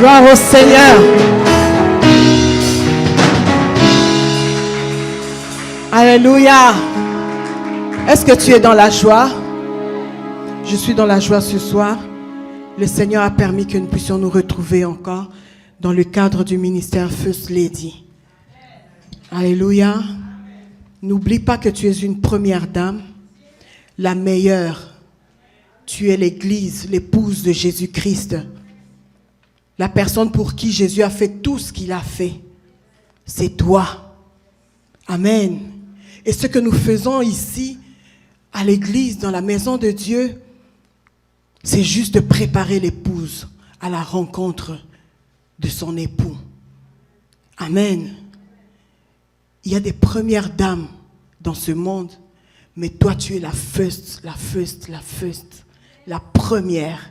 Gloire au Seigneur. Alléluia. Est-ce que tu es dans la joie? Je suis dans la joie ce soir. Le Seigneur a permis que nous puissions nous retrouver encore dans le cadre du ministère First Lady. Alléluia. N'oublie pas que tu es une première dame, la meilleure. Tu es l'Église, l'épouse de Jésus-Christ. La personne pour qui Jésus a fait tout ce qu'il a fait, c'est toi. Amen. Et ce que nous faisons ici, à l'église, dans la maison de Dieu, c'est juste de préparer l'épouse à la rencontre de son époux. Amen. Il y a des premières dames dans ce monde, mais toi tu es la première.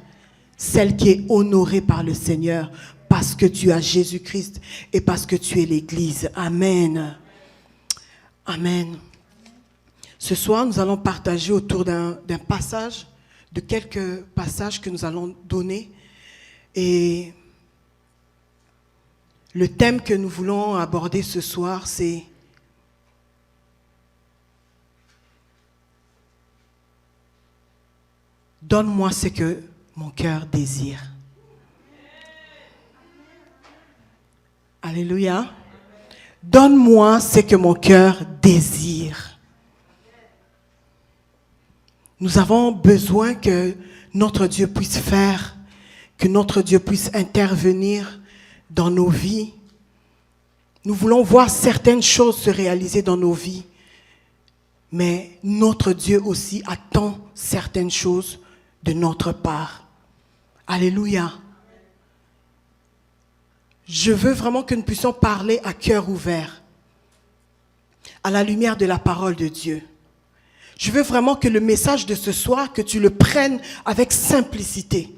Celle qui est honorée par le Seigneur parce que tu as Jésus-Christ et parce que tu es l'Église. Amen. Amen. Ce soir, nous allons partager autour d'un passage, de quelques passages que nous allons donner. Et le thème que nous voulons aborder ce soir, c'est « Donne-moi ce que mon cœur désire. » Alléluia. Donne-moi ce que mon cœur désire. Nous avons besoin que notre Dieu puisse faire, que notre Dieu puisse intervenir dans nos vies. Nous voulons voir certaines choses se réaliser dans nos vies, mais notre Dieu aussi attend certaines choses de notre part. Alléluia. Je veux vraiment que nous puissions parler à cœur ouvert, à la lumière de la parole de Dieu. Je veux vraiment que le message de ce soir, que tu le prennes avec simplicité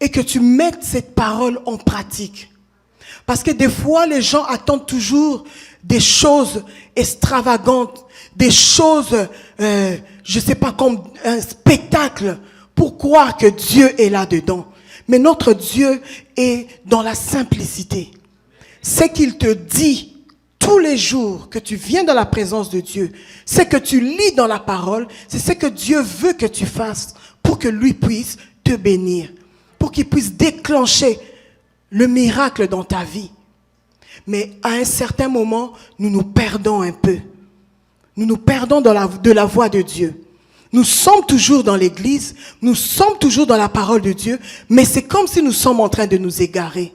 et que tu mettes cette parole en pratique. Parce que des fois, les gens attendent toujours des choses extravagantes, des choses, je ne sais pas, comme un spectacle pour croire que Dieu est là-dedans. Mais notre Dieu est dans la simplicité. C'est qu'il te dit tous les jours que tu viens dans la présence de Dieu, c'est que tu lis dans la parole, c'est ce que Dieu veut que tu fasses pour que lui puisse te bénir, pour qu'il puisse déclencher le miracle dans ta vie. Mais à un certain moment, nous nous perdons un peu. Nous nous perdons de la voie de Dieu. Nous sommes toujours dans l'église, nous sommes toujours dans la parole de Dieu, mais c'est comme si nous sommes en train de nous égarer.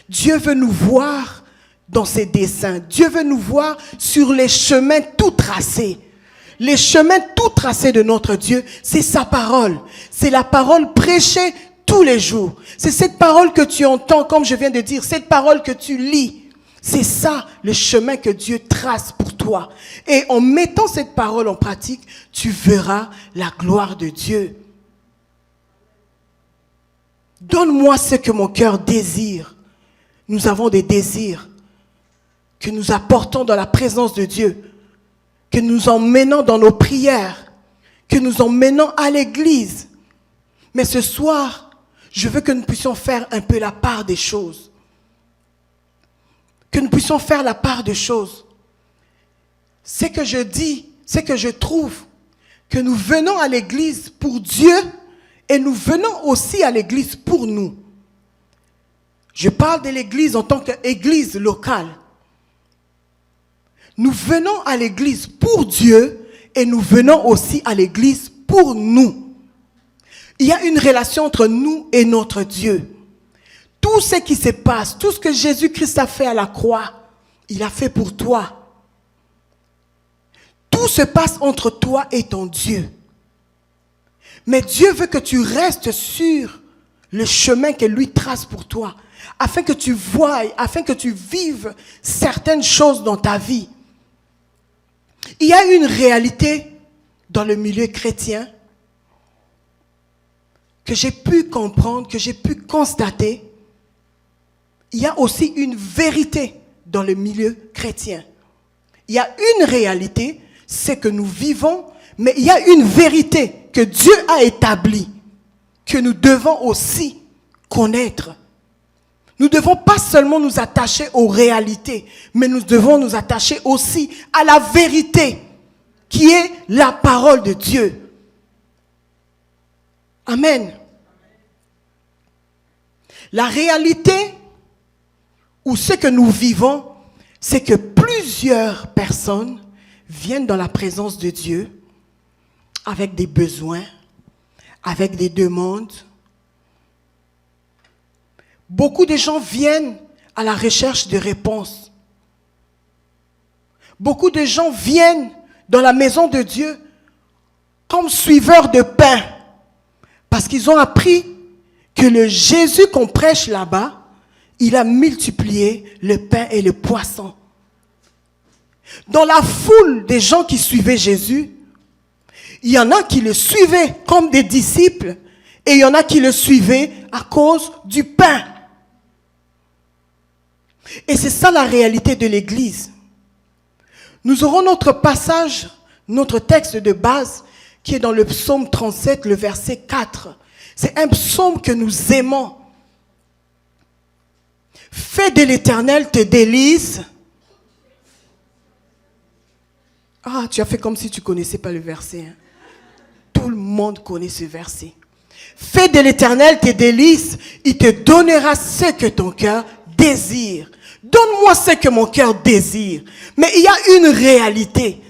Dieu veut nous voir dans ses desseins. Dieu veut nous voir sur les chemins tout tracés. Les chemins tout tracés de notre Dieu, c'est sa parole. C'est la parole prêchée tous les jours. C'est cette parole que tu entends, comme je viens de dire, cette parole que tu lis. C'est ça le chemin que Dieu trace pour toi. Et en mettant cette parole en pratique, tu verras la gloire de Dieu. Donne-moi ce que mon cœur désire. Nous avons des désirs que nous apportons dans la présence de Dieu, que nous emmenons dans nos prières, que nous emmenons à l'église. Mais ce soir, je veux que nous puissions faire un peu la part des choses. Que nous puissions faire la part des choses. C'est que je dis, c'est que je trouve que nous venons à l'église pour Dieu et nous venons aussi à l'église pour nous. Je parle de l'église en tant qu'église locale. Nous venons à l'église pour Dieu et nous venons aussi à l'église pour nous. Il y a une relation entre nous et notre Dieu. Tout ce qui se passe, tout ce que Jésus-Christ a fait à la croix, il a fait pour toi. Tout se passe entre toi et ton Dieu. Mais Dieu veut que tu restes sur le chemin que lui trace pour toi, afin que tu voies, afin que tu vives certaines choses dans ta vie. Il y a une réalité dans le milieu chrétien que j'ai pu comprendre, que j'ai pu constater. Il y a aussi une vérité dans le milieu chrétien. Il y a une réalité, c'est que nous vivons, mais il y a une vérité que Dieu a établie, que nous devons aussi connaître. Nous ne devons pas seulement nous attacher aux réalités, mais nous devons nous attacher aussi à la vérité, qui est la parole de Dieu. Amen. La réalité, ou ce que nous vivons, c'est que plusieurs personnes viennent dans la présence de Dieu avec des besoins, avec des demandes. Beaucoup de gens viennent à la recherche de réponses. Beaucoup de gens viennent dans la maison de Dieu comme suiveurs de pain, parce qu'ils ont appris que le Jésus qu'on prêche là-bas, il a multiplié le pain et le poisson. Dans la foule des gens qui suivaient Jésus, il y en a qui le suivaient comme des disciples et il y en a qui le suivaient à cause du pain. Et c'est ça la réalité de l'Église. Nous aurons notre passage, notre texte de base qui est dans le psaume 37, le verset 4. C'est un psaume que nous aimons. Fais de l'Éternel tes délices. Ah, tu as fait comme si tu ne connaissais pas le verset. Hein? Tout le monde connaît ce verset. Fais de l'Éternel tes délices, il te donnera ce que ton cœur désire. Donne-moi ce que mon cœur désire. Mais il y a une réalité.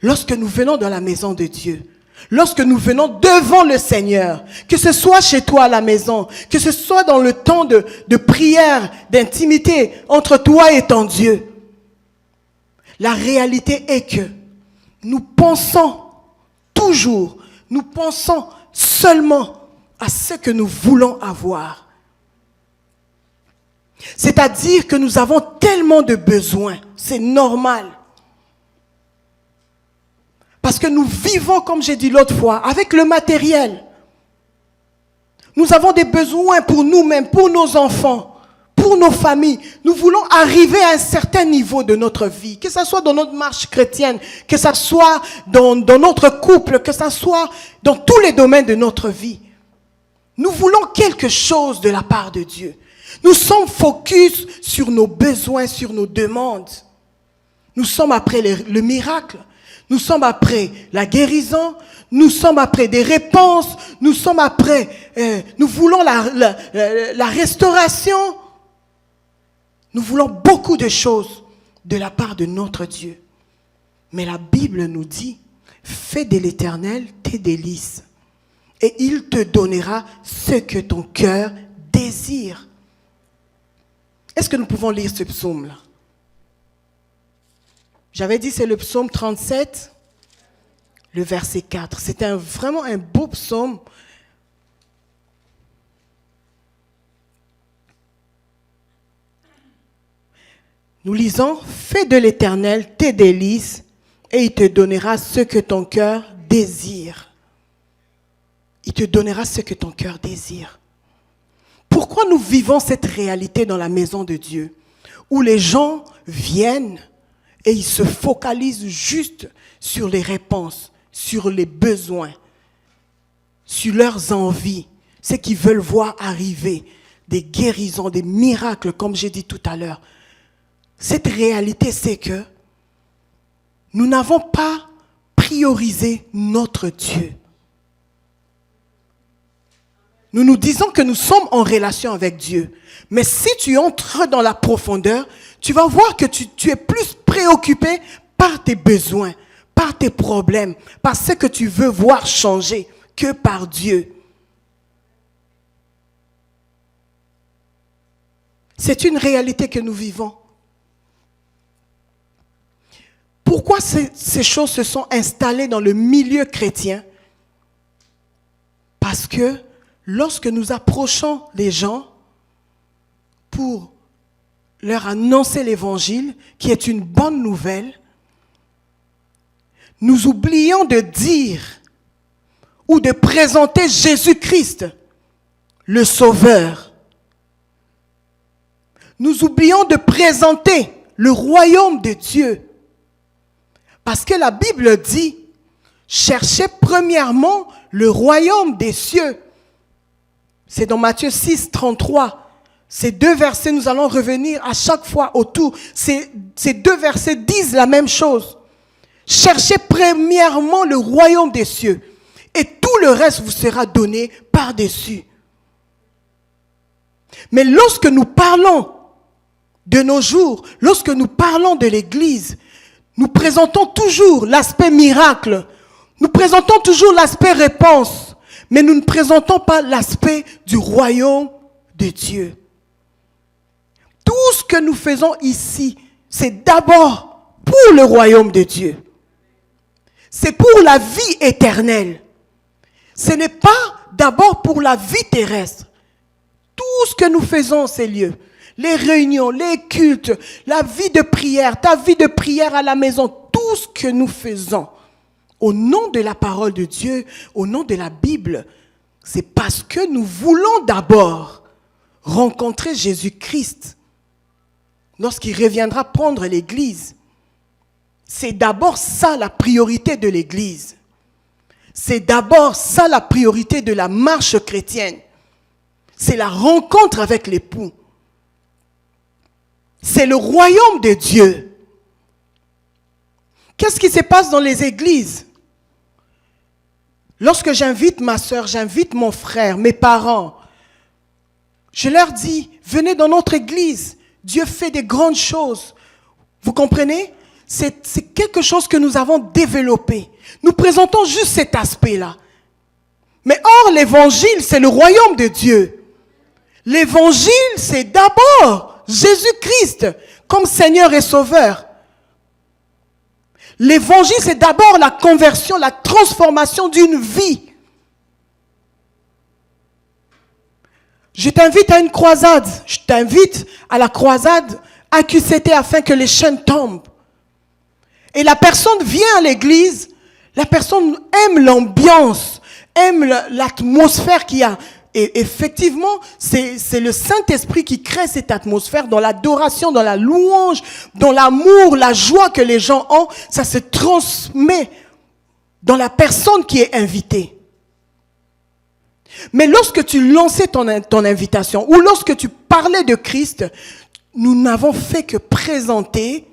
Lorsque nous venons dans la maison de Dieu, lorsque nous venons devant le Seigneur, que ce soit chez toi à la maison, que ce soit dans le temps de prière, d'intimité entre toi et ton Dieu, la réalité est que nous pensons toujours, nous pensons seulement à ce que nous voulons avoir. C'est-à-dire que nous avons tellement de besoins, c'est normal. Parce que nous vivons, comme j'ai dit l'autre fois, avec le matériel. Nous avons des besoins pour nous-mêmes, pour nos enfants, pour nos familles. Nous voulons arriver à un certain niveau de notre vie, que ce soit dans notre marche chrétienne, que ce soit dans notre couple, que ce soit dans tous les domaines de notre vie. Nous voulons quelque chose de la part de Dieu. Nous sommes focus sur nos besoins, sur nos demandes. Nous sommes après le miracle. Nous sommes après la guérison, nous sommes après des réponses, nous sommes après, nous voulons la restauration. Nous voulons beaucoup de choses de la part de notre Dieu. Mais la Bible nous dit, fais de l'Éternel tes délices et il te donnera ce que ton cœur désire. Est-ce que nous pouvons lire ce psaume-là? J'avais dit c'est le psaume 37, le verset 4. C'est vraiment un beau psaume. Nous lisons, fais de l'Éternel tes délices et il te donnera ce que ton cœur désire. Il te donnera ce que ton cœur désire. Pourquoi nous vivons cette réalité dans la maison de Dieu, où les gens viennent et ils se focalisent juste sur les réponses, sur les besoins, sur leurs envies, ce qu'ils veulent voir arriver, des guérisons, des miracles, comme j'ai dit tout à l'heure. Cette réalité, c'est que nous n'avons pas priorisé notre Dieu. Nous nous disons que nous sommes en relation avec Dieu. Mais si tu entres dans la profondeur, tu vas voir que tu es plus préoccupé par tes besoins, par tes problèmes, par ce que tu veux voir changer que par Dieu. C'est une réalité que nous vivons. Pourquoi ces choses se sont installées dans le milieu chrétien? Parce que lorsque nous approchons les gens pour leur annoncer l'évangile, qui est une bonne nouvelle, nous oublions de dire ou de présenter Jésus-Christ, le Sauveur. Nous oublions de présenter le royaume de Dieu. Parce que la Bible dit, cherchez premièrement le royaume des cieux. C'est dans Matthieu 6, 33. Ces deux versets, nous allons revenir à chaque fois autour. Ces deux versets disent la même chose. Cherchez premièrement le royaume des cieux et tout le reste vous sera donné par-dessus. Mais lorsque nous parlons de nos jours, lorsque nous parlons de l'Église, nous présentons toujours l'aspect miracle, nous présentons toujours l'aspect réponse, mais nous ne présentons pas l'aspect du royaume de Dieu. Tout ce que nous faisons ici, c'est d'abord pour le royaume de Dieu. C'est pour la vie éternelle. Ce n'est pas d'abord pour la vie terrestre. Tout ce que nous faisons, ces lieux, les réunions, les cultes, la vie de prière, ta vie de prière à la maison, tout ce que nous faisons, au nom de la parole de Dieu, au nom de la Bible, c'est parce que nous voulons d'abord rencontrer Jésus-Christ lorsqu'il reviendra prendre l'Église. C'est d'abord ça la priorité de l'Église. C'est d'abord ça la priorité de la marche chrétienne. C'est la rencontre avec l'époux. C'est le royaume de Dieu. Qu'est-ce qui se passe dans les églises? Lorsque j'invite ma soeur, j'invite mon frère, mes parents, je leur dis, venez dans notre église. Dieu fait des grandes choses. Vous comprenez? C'est quelque chose que nous avons développé. Nous présentons juste cet aspect-là. Mais or, l'évangile, c'est le royaume de Dieu. L'évangile, c'est d'abord Jésus-Christ comme Seigneur et Sauveur. L'évangile, c'est d'abord la conversion, la transformation d'une vie. Je t'invite à une croisade. Je t'invite à la croisade AQCT afin que les chaînes tombent. Et la personne vient à l'église, la personne aime l'ambiance, aime l'atmosphère qu'il y a. Et effectivement, c'est le Saint-Esprit qui crée cette atmosphère dans l'adoration, dans la louange, dans l'amour, la joie que les gens ont. Ça se transmet dans la personne qui est invitée. Mais lorsque tu lançais ton invitation ou lorsque tu parlais de Christ, nous n'avons fait que présenter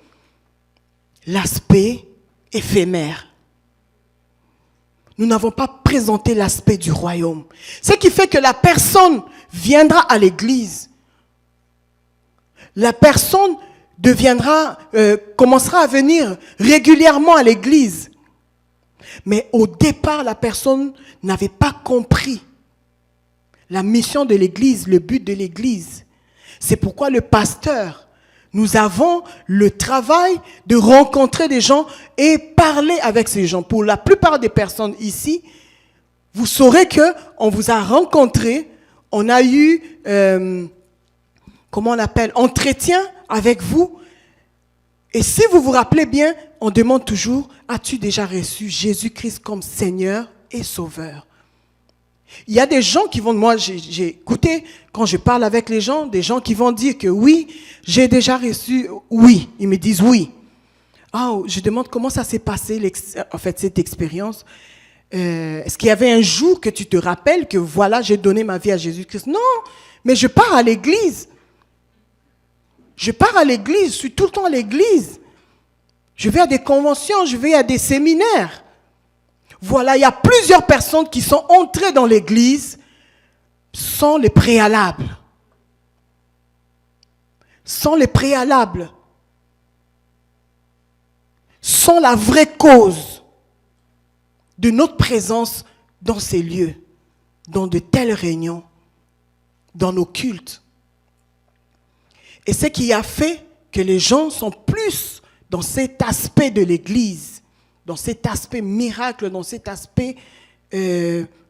l'aspect éphémère. Nous n'avons pas présenté l'aspect du royaume. Ce qui fait que la personne viendra à l'église. La personne commencera à venir régulièrement à l'église. Mais au départ, la personne n'avait pas compris la mission de l'église, le but de l'église. C'est pourquoi le pasteur, nous avons le travail de rencontrer des gens et parler avec ces gens. Pour la plupart des personnes ici, vous saurez qu'on vous a rencontré, on a eu, entretien avec vous. Et si vous vous rappelez bien, on demande toujours, as-tu déjà reçu Jésus-Christ comme Seigneur et Sauveur? Il y a des gens qui vont, moi j'ai écouté, quand je parle avec les gens, des gens qui vont dire que oui, j'ai déjà reçu, oui, ils me disent oui. Je demande comment ça s'est passé, cette expérience. Est-ce qu'il y avait un jour que tu te rappelles que voilà, j'ai donné ma vie à Jésus-Christ? Non, mais je pars à l'église. Je pars à l'église, je suis tout le temps à l'église. Je vais à des conventions, je vais à des séminaires. Voilà, il y a plusieurs personnes qui sont entrées dans l'église sans les préalables. Sans les préalables. Sans la vraie cause de notre présence dans ces lieux, dans de telles réunions, dans nos cultes. Et ce qui a fait que les gens sont plus dans cet aspect de l'église, dans cet aspect miracle, dans cet aspect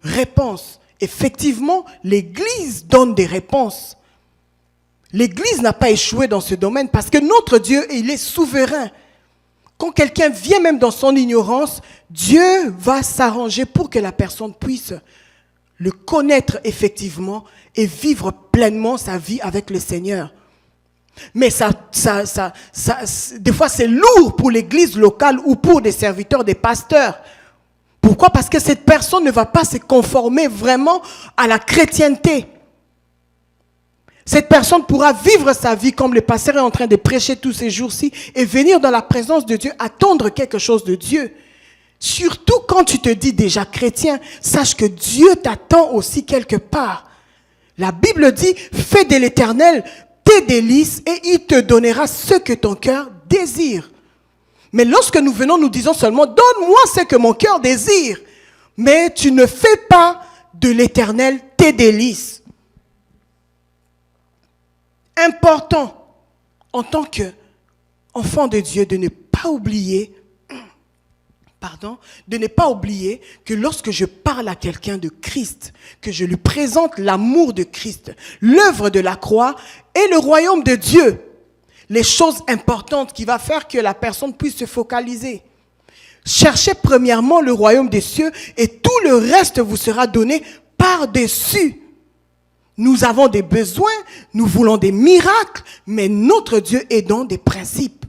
réponse. Effectivement, l'Église donne des réponses. L'Église n'a pas échoué dans ce domaine parce que notre Dieu, il est souverain. Quand quelqu'un vient même dans son ignorance, Dieu va s'arranger pour que la personne puisse le connaître effectivement et vivre pleinement sa vie avec le Seigneur. Mais des fois, c'est lourd pour l'église locale ou pour des serviteurs, des pasteurs. Pourquoi? Parce que cette personne ne va pas se conformer vraiment à la chrétienté. Cette personne pourra vivre sa vie comme le pasteur est en train de prêcher tous ces jours-ci et venir dans la présence de Dieu, attendre quelque chose de Dieu. Surtout quand tu te dis déjà chrétien, sache que Dieu t'attend aussi quelque part. La Bible dit, fais de l'Éternel tes délices et il te donnera ce que ton cœur désire. Mais lorsque nous venons, nous disons seulement, donne-moi ce que mon cœur désire. Mais tu ne fais pas de l'Éternel tes délices. Important en tant qu'enfant de Dieu de ne pas oublier, que lorsque je parle à quelqu'un de Christ, que je lui présente l'amour de Christ, l'œuvre de la croix et le royaume de Dieu, les choses importantes qui vont faire que la personne puisse se focaliser. Cherchez premièrement le royaume des cieux et tout le reste vous sera donné par-dessus. Nous avons des besoins, nous voulons des miracles, mais notre Dieu est dans des principes.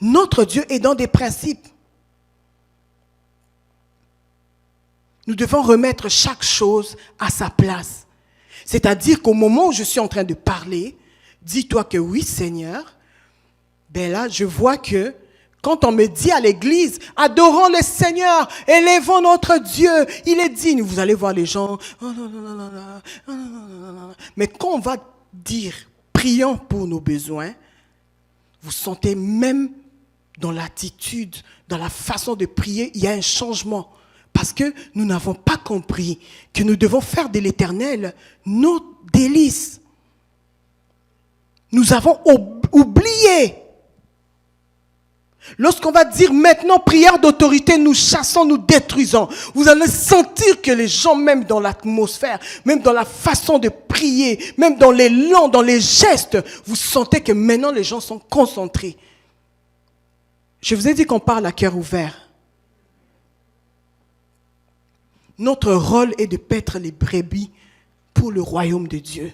Notre Dieu est dans des principes. Nous devons remettre chaque chose à sa place. C'est-à-dire qu'au moment où je suis en train de parler, dis-toi que oui, Seigneur, ben là, je vois que quand on me dit à l'église, adorons le Seigneur, élevons notre Dieu, il est digne. Vous allez voir les gens, mais quand on va dire, prions pour nos besoins, vous sentez même dans l'attitude, dans la façon de prier, il y a un changement. Parce que nous n'avons pas compris que nous devons faire de l'Éternel nos délices. Nous avons oublié. Lorsqu'on va dire maintenant prière d'autorité, nous chassons, nous détruisons. Vous allez sentir que les gens, même dans l'atmosphère, même dans la façon de prier, même dans l'élan, dans les gestes, vous sentez que maintenant les gens sont concentrés. Je vous ai dit qu'on parle à cœur ouvert. Notre rôle est de paître les brebis pour le royaume de Dieu.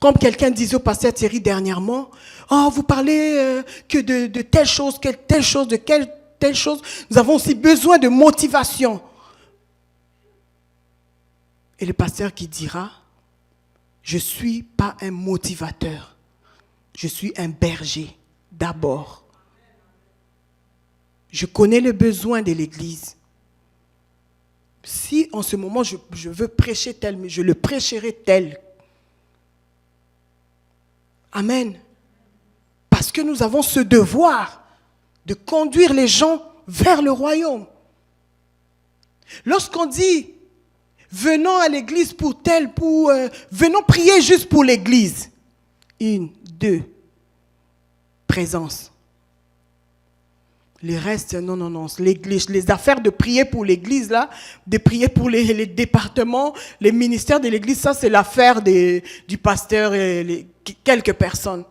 Comme quelqu'un disait au pasteur Thierry dernièrement, « Oh, vous parlez que de telle chose, de telle chose. Nous avons aussi besoin de motivation. » Et le pasteur qui dira, « Je ne suis pas un motivateur. Je suis un berger d'abord. Je connais le besoin de l'Église. Si en ce moment je veux prêcher tel, mais je le prêcherai tel. » Amen. Parce que nous avons ce devoir de conduire les gens vers le royaume. Lorsqu'on dit, venons à l'église pour tel, venons prier juste pour l'église. 1, 2, présence. Les restes, non. L'église, les affaires de prier pour l'église, là, de prier pour les départements, les ministères de l'église, ça c'est l'affaire du pasteur et quelques personnes.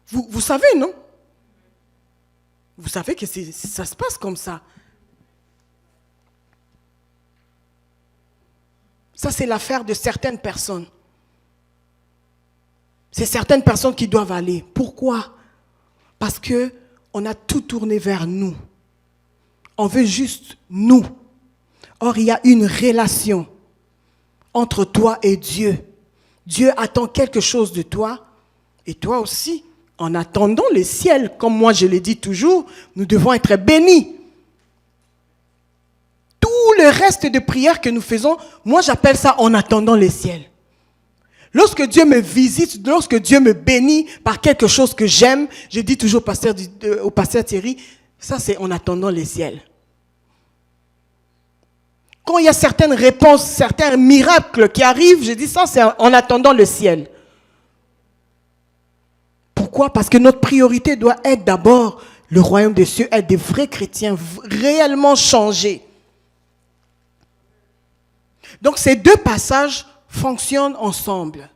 Vous savez, non? Vous savez que ça se passe comme ça. Ça c'est l'affaire de certaines personnes. C'est certaines personnes qui doivent aller. Pourquoi? Parce que on a tout tourné vers nous. On veut juste nous. Or, il y a une relation entre toi et Dieu. Dieu attend quelque chose de toi et toi aussi. En attendant le ciel, comme moi je le dis toujours, nous devons être bénis. Tout le reste de prières que nous faisons, moi j'appelle ça en attendant le ciel. Lorsque Dieu me visite, lorsque Dieu me bénit par quelque chose que j'aime, je dis toujours au pasteur Thierry, ça c'est en attendant le ciel. Quand il y a certaines réponses, certains miracles qui arrivent, je dis ça c'est en attendant le ciel. Pourquoi? Parce que notre priorité doit être d'abord le royaume des cieux, être des vrais chrétiens, réellement changés. Donc ces deux passages fonctionnent ensemble.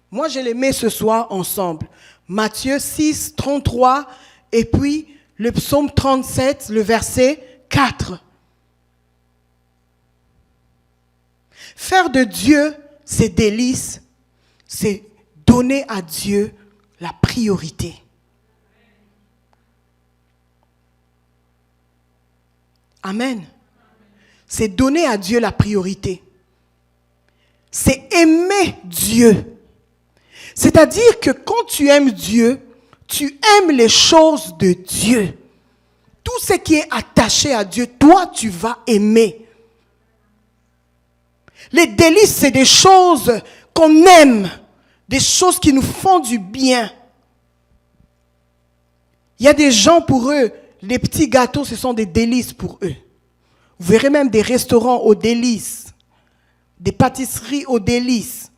Moi, je les mets ce soir ensemble. Matthieu 6, 33 et puis le psaume 37, le verset 4. Faire de Dieu ses délices, c'est donner à Dieu la priorité. Amen. C'est donner à Dieu la priorité. C'est aimer Dieu. C'est-à-dire que quand tu aimes Dieu, tu aimes les choses de Dieu. Tout ce qui est attaché à Dieu, toi, tu vas aimer. Les délices, c'est des choses qu'on aime, des choses qui nous font du bien. Il y a des gens, pour eux, les petits gâteaux, ce sont des délices pour eux. Vous verrez même des restaurants aux délices, des pâtisseries aux délices.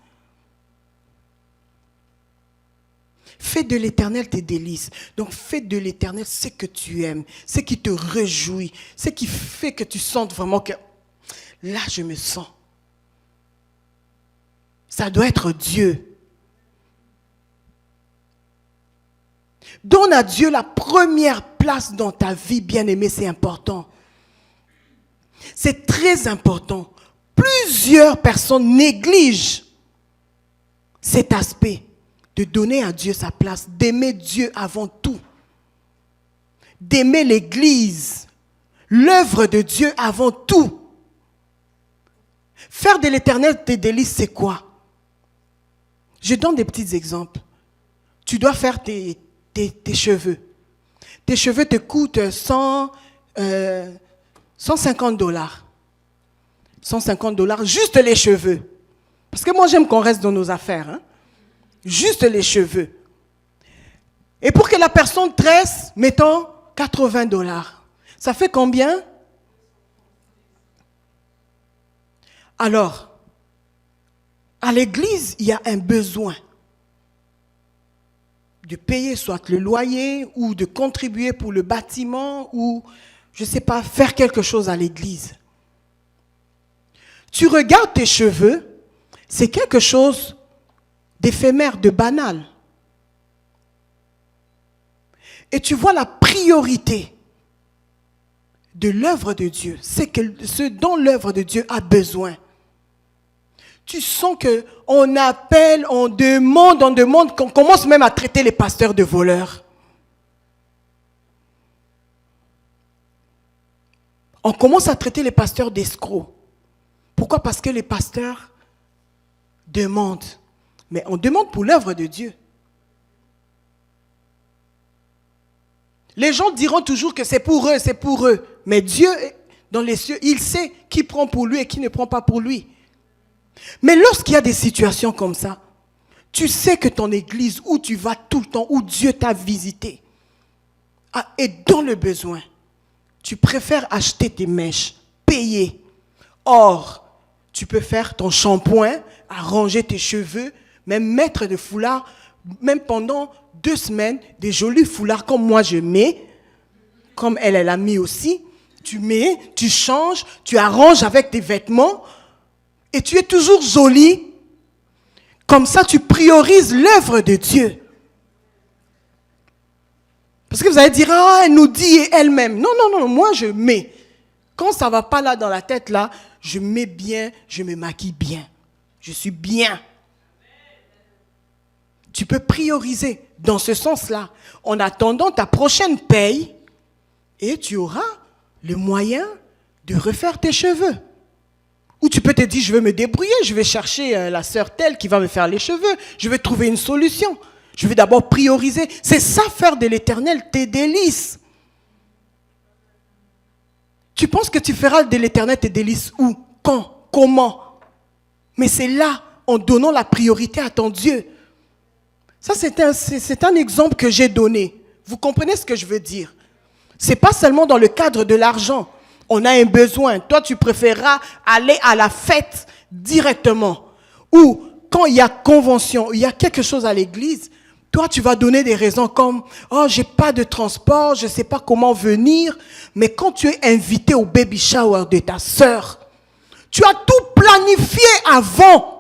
Fais de l'Éternel tes délices. Donc fais de l'Éternel ce que tu aimes, ce qui te réjouit, ce qui fait que tu sentes vraiment que là je me sens. Ça doit être Dieu. Donne à Dieu la première place dans ta vie, bien-aimé, c'est important. C'est très important. Plusieurs personnes négligent cet aspect de donner à Dieu sa place, d'aimer Dieu avant tout, d'aimer l'Église, l'œuvre de Dieu avant tout. Faire de l'Éternel tes délices, c'est quoi? Je donne des petits exemples. Tu dois faire tes cheveux. Tes cheveux te coûtent 150 dollars. 150 dollars, juste les cheveux. Parce que moi, j'aime qu'on reste dans nos affaires. Hein? Juste les cheveux. Et pour que la personne tresse, mettons 80 dollars. Ça fait combien? Alors, à l'église, il y a un besoin de payer soit le loyer ou de contribuer pour le bâtiment ou, je ne sais pas, faire quelque chose à l'église. Tu regardes tes cheveux, c'est quelque chose d'éphémère, de banal. Et tu vois la priorité de l'œuvre de Dieu, c'est ce dont l'œuvre de Dieu a besoin. Tu sens qu'on appelle, on demande, qu'on commence même à traiter les pasteurs de voleurs. On commence à traiter les pasteurs d'escrocs. Pourquoi? Parce que les pasteurs demandent. Mais on demande pour l'œuvre de Dieu. Les gens diront toujours que c'est pour eux, c'est pour eux. Mais Dieu, dans les cieux, il sait qui prend pour lui et qui ne prend pas pour lui. Mais lorsqu'il y a des situations comme ça, tu sais que ton église, où tu vas tout le temps, où Dieu t'a visité, est dans le besoin. Tu préfères acheter tes mèches, payer. Or, tu peux faire ton shampoing, arranger tes cheveux, même mettre des foulards, même pendant 2 semaines, des jolis foulards comme moi je mets, comme elle a mis aussi. Tu mets, tu changes, tu arranges avec tes vêtements et tu es toujours jolie. Comme ça, tu priorises l'œuvre de Dieu. Parce que vous allez dire, ah, elle nous dit elle-même. Non, non, non, moi je mets. Quand ça ne va pas là dans la tête, là, je mets bien, je me maquille bien. Je suis bien. Tu peux prioriser dans ce sens-là, en attendant ta prochaine paye, et tu auras le moyen de refaire tes cheveux. Ou tu peux te dire, je vais me débrouiller, je vais chercher la sœur telle qui va me faire les cheveux, je vais trouver une solution. Je vais d'abord prioriser. C'est ça, faire de l'Éternel tes délices. Tu penses que tu feras de l'Éternel tes délices où? Quand? Comment? Mais c'est là, en donnant la priorité à ton Dieu. Ça, c'est un exemple que j'ai donné. Vous comprenez ce que je veux dire? Ce n'est pas seulement dans le cadre de l'argent. On a un besoin. Toi, tu préféreras aller à la fête directement. Ou quand il y a convention, il y a quelque chose à l'église, toi, tu vas donner des raisons comme « Oh, j'ai pas de transport, je ne sais pas comment venir. » Mais quand tu es invité au baby shower de ta sœur, tu as tout planifié avant.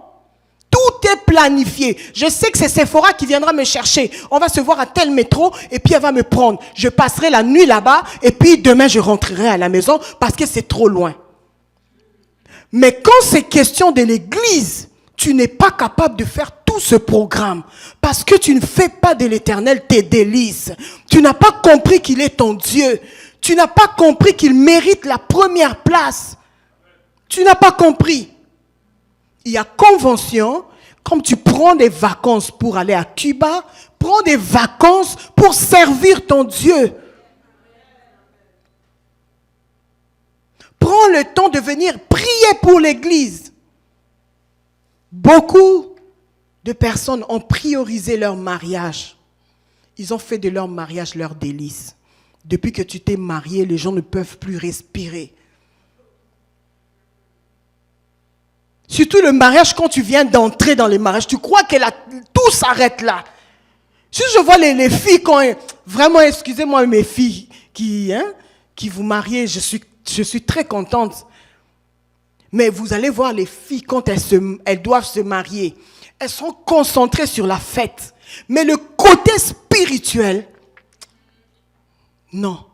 Tout est planifié. Je sais que c'est Sephora qui viendra me chercher. On va se voir à tel métro et puis elle va me prendre. Je passerai la nuit là-bas et puis demain je rentrerai à la maison parce que c'est trop loin. Mais quand c'est question de l'église, tu n'es pas capable de faire tout ce programme parce que tu ne fais pas de l'Éternel tes délices. Tu n'as pas compris qu'il est ton Dieu. Tu n'as pas compris qu'il mérite la première place. Tu n'as pas compris. Il y a convention, comme tu prends des vacances pour aller à Cuba, prends des vacances pour servir ton Dieu. Prends le temps de venir prier pour l'église. Beaucoup de personnes ont priorisé leur mariage. Ils ont fait de leur mariage leur délice. Depuis que tu t'es marié, les gens ne peuvent plus respirer. Surtout le mariage, quand tu viens d'entrer dans le mariage, tu crois que tout s'arrête là. Si je vois les filles, vraiment, excusez-moi mes filles qui vous mariez, je suis très contente. Mais vous allez voir les filles quand elles doivent se marier. Elles sont concentrées sur la fête. Mais le côté spirituel, non.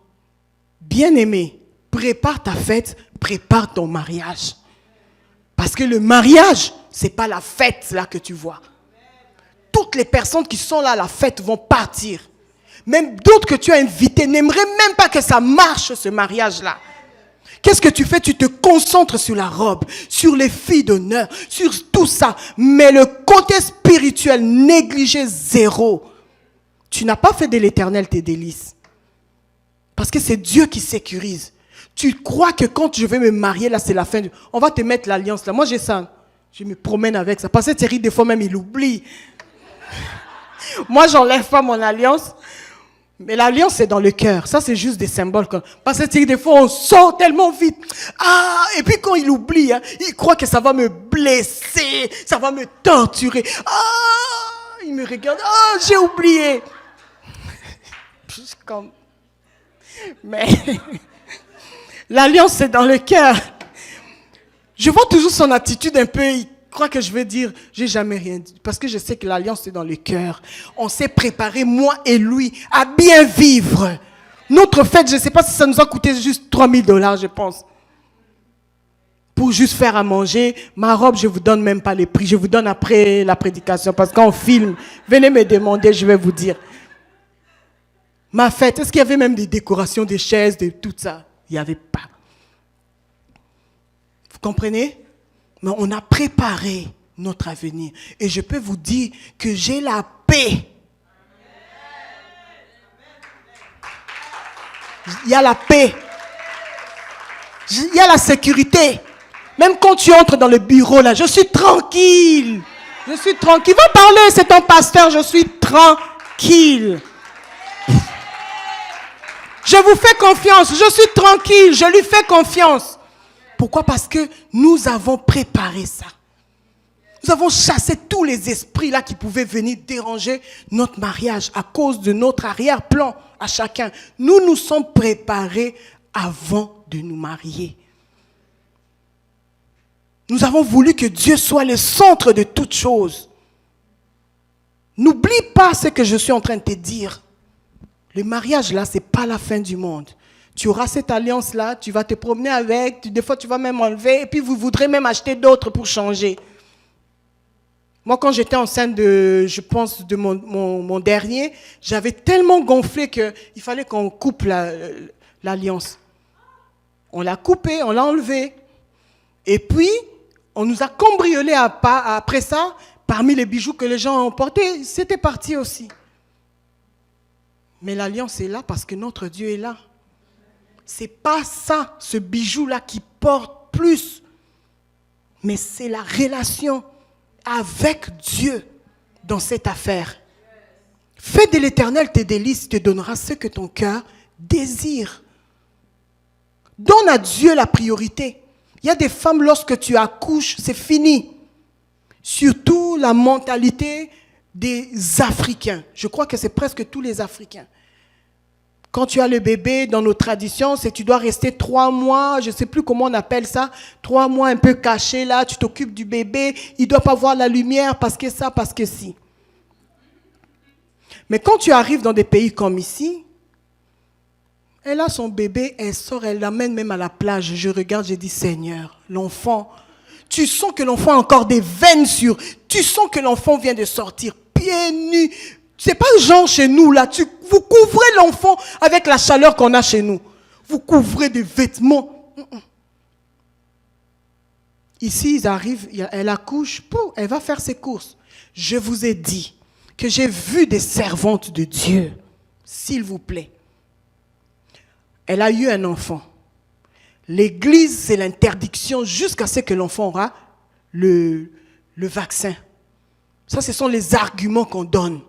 Bien-aimé, prépare ta fête, prépare ton mariage. Parce que le mariage, ce n'est pas la fête là que tu vois. Toutes les personnes qui sont là à la fête vont partir. Même d'autres que tu as invités n'aimeraient même pas que ça marche, ce mariage-là. Qu'est-ce que tu fais? Tu te concentres sur la robe, sur les filles d'honneur, sur tout ça. Mais le côté spirituel, négligé, zéro. Tu n'as pas fait de l'Éternel tes délices. Parce que c'est Dieu qui sécurise. Tu crois que quand je vais me marier, là, c'est la fin. On va te mettre l'alliance là. Moi, j'ai ça. Je me promène avec ça. Parce que Thierry, des fois même, il oublie. Moi, j'enlève pas mon alliance. Mais l'alliance, c'est dans le cœur. Ça, c'est juste des symboles. Parce que des fois, on sort tellement vite. Ah, et puis quand il oublie, il croit que ça va me blesser, ça va me torturer. Ah, il me regarde. Ah, j'ai oublié. Comme... Mais l'alliance, c'est dans le cœur. Je vois toujours son attitude un peu... Il croit que je vais dire, j'ai jamais rien dit. Parce que je sais que l'alliance, c'est dans le cœur. On s'est préparé, moi et lui, à bien vivre. Notre fête, je ne sais pas si ça nous a coûté juste $3,000, je pense. Pour juste faire à manger. Ma robe, je ne vous donne même pas les prix. Je vous donne après la prédication. Parce qu'on filme. Venez me demander, je vais vous dire. Ma fête, est-ce qu'il y avait même des décorations, des chaises, de tout ça? Il n'y avait pas. Vous comprenez? Mais on a préparé notre avenir. Et je peux vous dire que j'ai la paix. Il y a la paix. Il y a la sécurité. Même quand tu entres dans le bureau, là, je suis tranquille. Je suis tranquille. Va parler, c'est ton pasteur, je suis tranquille. Je vous fais confiance, je suis tranquille, je lui fais confiance. Pourquoi? Parce que nous avons préparé ça. Nous avons chassé tous les esprits là qui pouvaient venir déranger notre mariage à cause de notre arrière-plan à chacun. Nous nous sommes préparés avant de nous marier. Nous avons voulu que Dieu soit le centre de toutes choses. N'oublie pas ce que je suis en train de te dire. Le mariage là, ce n'est pas la fin du monde. Tu auras cette alliance-là, tu vas te promener avec, des fois tu vas même enlever, et puis vous voudrez même acheter d'autres pour changer. Moi, quand j'étais enceinte je pense, de mon dernier, j'avais tellement gonflé qu'il fallait qu'on coupe l'alliance. On l'a coupée, on l'a enlevée. Et puis, on nous a cambriolé après ça, parmi les bijoux que les gens ont portés, c'était parti aussi. Mais l'alliance est là parce que notre Dieu est là. C'est pas ça, ce bijou-là qui porte plus. Mais c'est la relation avec Dieu dans cette affaire. Fais de l'Éternel tes délices, te donnera ce que ton cœur désire. Donne à Dieu la priorité. Il y a des femmes, lorsque tu accouches, c'est fini. Surtout la mentalité des Africains. Je crois que c'est presque tous les Africains. Quand tu as le bébé, dans nos traditions, c'est que tu dois rester 3 mois, je ne sais plus comment on appelle ça, 3 mois un peu caché là, tu t'occupes du bébé, il ne doit pas voir la lumière parce que ça, parce que si. Mais quand tu arrives dans des pays comme ici, elle a son bébé, elle sort, elle l'amène même à la plage. Je regarde, je dis, Seigneur, l'enfant, tu sens que l'enfant a encore des veines sur, tu sens que l'enfant vient de sortir pieds nus. C'est pas genre chez nous là, vous couvrez l'enfant avec la chaleur qu'on a chez nous. Vous couvrez des vêtements. Ici, ils arrivent, elle accouche, elle va faire ses courses. Je vous ai dit que j'ai vu des servantes de Dieu, s'il vous plaît. Elle a eu un enfant. L'église, c'est l'interdiction jusqu'à ce que l'enfant aura le vaccin. Ça, ce sont les arguments qu'on donne.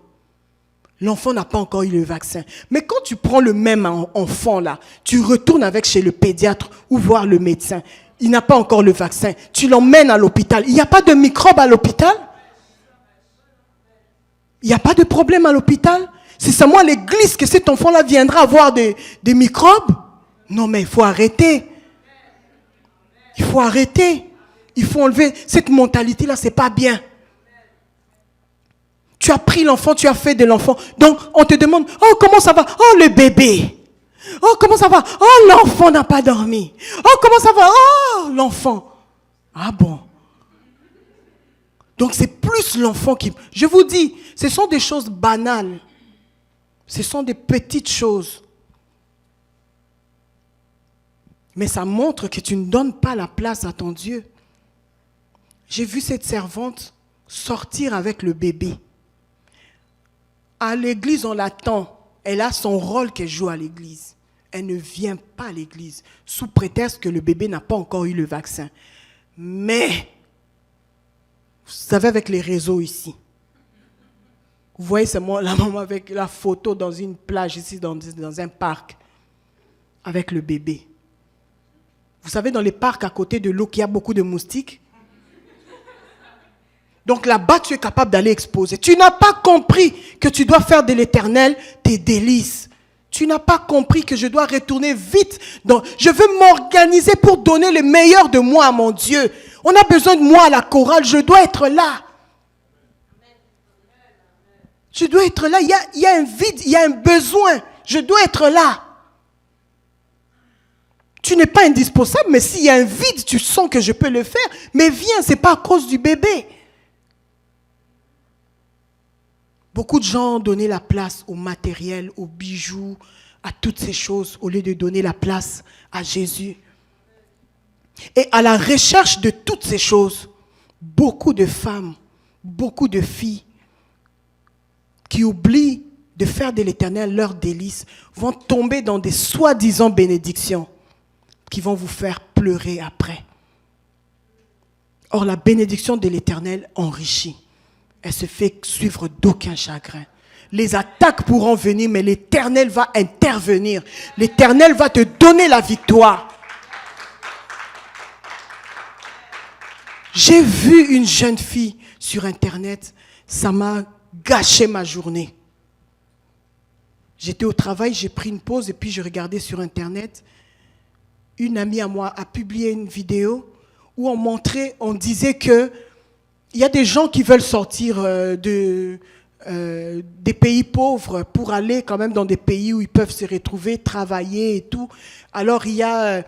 L'enfant n'a pas encore eu le vaccin. Mais quand tu prends le même enfant là, tu retournes avec chez le pédiatre ou voir le médecin. Il n'a pas encore le vaccin. Tu l'emmènes à l'hôpital. Il n'y a pas de microbes à l'hôpital? Il n'y a pas de problème à l'hôpital? C'est seulement à l'église que cet enfant-là viendra avoir des microbes? Non, mais il faut arrêter. Il faut arrêter. Il faut enlever cette mentalité-là, c'est pas bien. Tu as pris l'enfant, tu as fait de l'enfant. Donc, on te demande, oh, comment ça va? Oh, le bébé. Oh, comment ça va? Oh, l'enfant n'a pas dormi. Oh, comment ça va? Oh, l'enfant. Ah bon? Donc, c'est plus l'enfant qui... Je vous dis, ce sont des choses banales. Ce sont des petites choses. Mais ça montre que tu ne donnes pas la place à ton Dieu. J'ai vu cette servante sortir avec le bébé. À l'église, on l'attend. Elle a son rôle qu'elle joue à l'église. Elle ne vient pas à l'église sous prétexte que le bébé n'a pas encore eu le vaccin. Mais, vous savez, avec les réseaux ici, vous voyez, c'est moi, la maman avec la photo dans une plage ici, dans un parc, avec le bébé. Vous savez, dans les parcs à côté de l'eau, qu'il y a beaucoup de moustiques. Donc là-bas, tu es capable d'aller exposer. Tu n'as pas compris que tu dois faire de l'Éternel tes délices. Tu n'as pas compris que je dois retourner vite. Je veux m'organiser pour donner le meilleur de moi à mon Dieu. On a besoin de moi à la chorale. Je dois être là. Je dois être là. Il y a un vide, il y a un besoin. Je dois être là. Tu n'es pas indispensable, mais s'il y a un vide, tu sens que je peux le faire. Mais viens, ce n'est pas à cause du bébé. Beaucoup de gens ont donné la place au matériel, aux bijoux, à toutes ces choses, au lieu de donner la place à Jésus. Et à la recherche de toutes ces choses, beaucoup de femmes, beaucoup de filles qui oublient de faire de l'Éternel leur délice vont tomber dans des soi-disant bénédictions qui vont vous faire pleurer après. Or, la bénédiction de l'Éternel enrichit. Elle se fait suivre d'aucun chagrin. Les attaques pourront venir, mais l'Éternel va intervenir. L'Éternel va te donner la victoire. J'ai vu une jeune fille sur Internet. Ça m'a gâché ma journée. J'étais au travail, j'ai pris une pause et puis je regardais sur Internet. Une amie à moi a publié une vidéo où on disait que il y a des gens qui veulent sortir des pays pauvres pour aller quand même dans des pays où ils peuvent se retrouver, travailler et tout. Alors il y a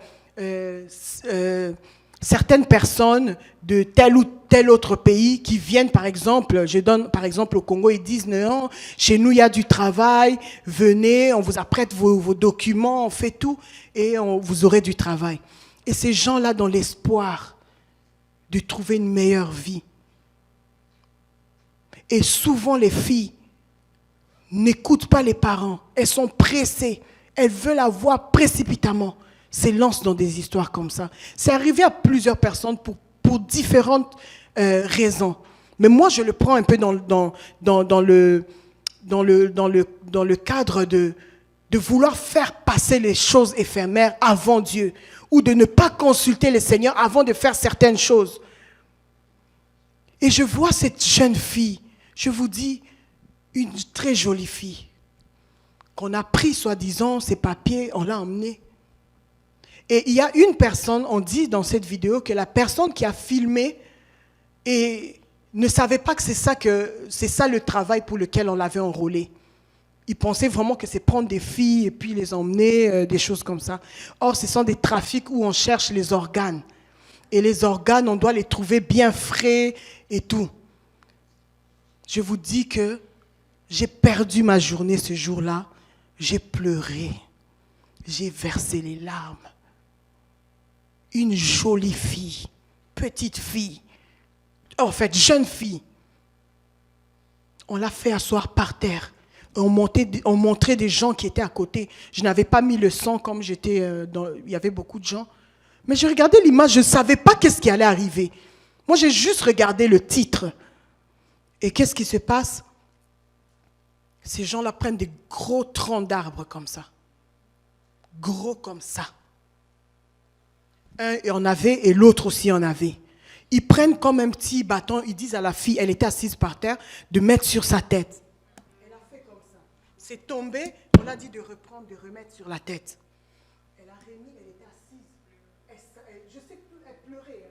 certaines personnes de tel ou tel autre pays qui viennent, par exemple, je donne par exemple au Congo, ils disent non, chez nous il y a du travail, venez, on vous apprête vos documents, on fait tout et vous aurez du travail. Et ces gens-là, dans l'espoir de trouver une meilleure vie. Et souvent les filles n'écoutent pas les parents, elles sont pressées, elles veulent avoir précipitamment, s'élancent dans des histoires comme ça. C'est arrivé à plusieurs personnes pour différentes raisons. Mais moi, je le prends un peu dans le cadre de vouloir faire passer les choses éphémères avant Dieu ou de ne pas consulter le Seigneur avant de faire certaines choses. Et je vois cette jeune fille, je vous dis, une très jolie fille, qu'on a pris soi-disant ses papiers, on l'a emmenée. Et il y a une personne, on dit dans cette vidéo que la personne qui a filmé et ne savait pas que c'est ça le travail pour lequel on l'avait enrôlée. Il pensait vraiment que c'est prendre des filles et puis les emmener, des choses comme ça. Or, ce sont des trafics où on cherche les organes. Et les organes, on doit les trouver bien frais et tout. Je vous dis que j'ai perdu ma journée ce jour-là. J'ai pleuré. J'ai versé les larmes. Une jolie fille, petite fille, en fait, jeune fille. On l'a fait asseoir par terre. On montrait des gens qui étaient à côté. Je n'avais pas mis le son comme j'étais il y avait beaucoup de gens. Mais je regardais l'image, je ne savais pas qu'est-ce qui allait arriver. Moi, j'ai juste regardé le titre. Et qu'est-ce qui se passe? Ces gens-là prennent des gros troncs d'arbres comme ça. Gros comme ça. Un en avait et l'autre aussi en avait. Ils prennent comme un petit bâton, ils disent à la fille, elle était assise par terre, de mettre sur sa tête. Elle a fait comme ça. C'est tombé, on a dit de reprendre, de remettre sur la tête. Elle a remis, elle était assise. Je sais plus, elle pleurait.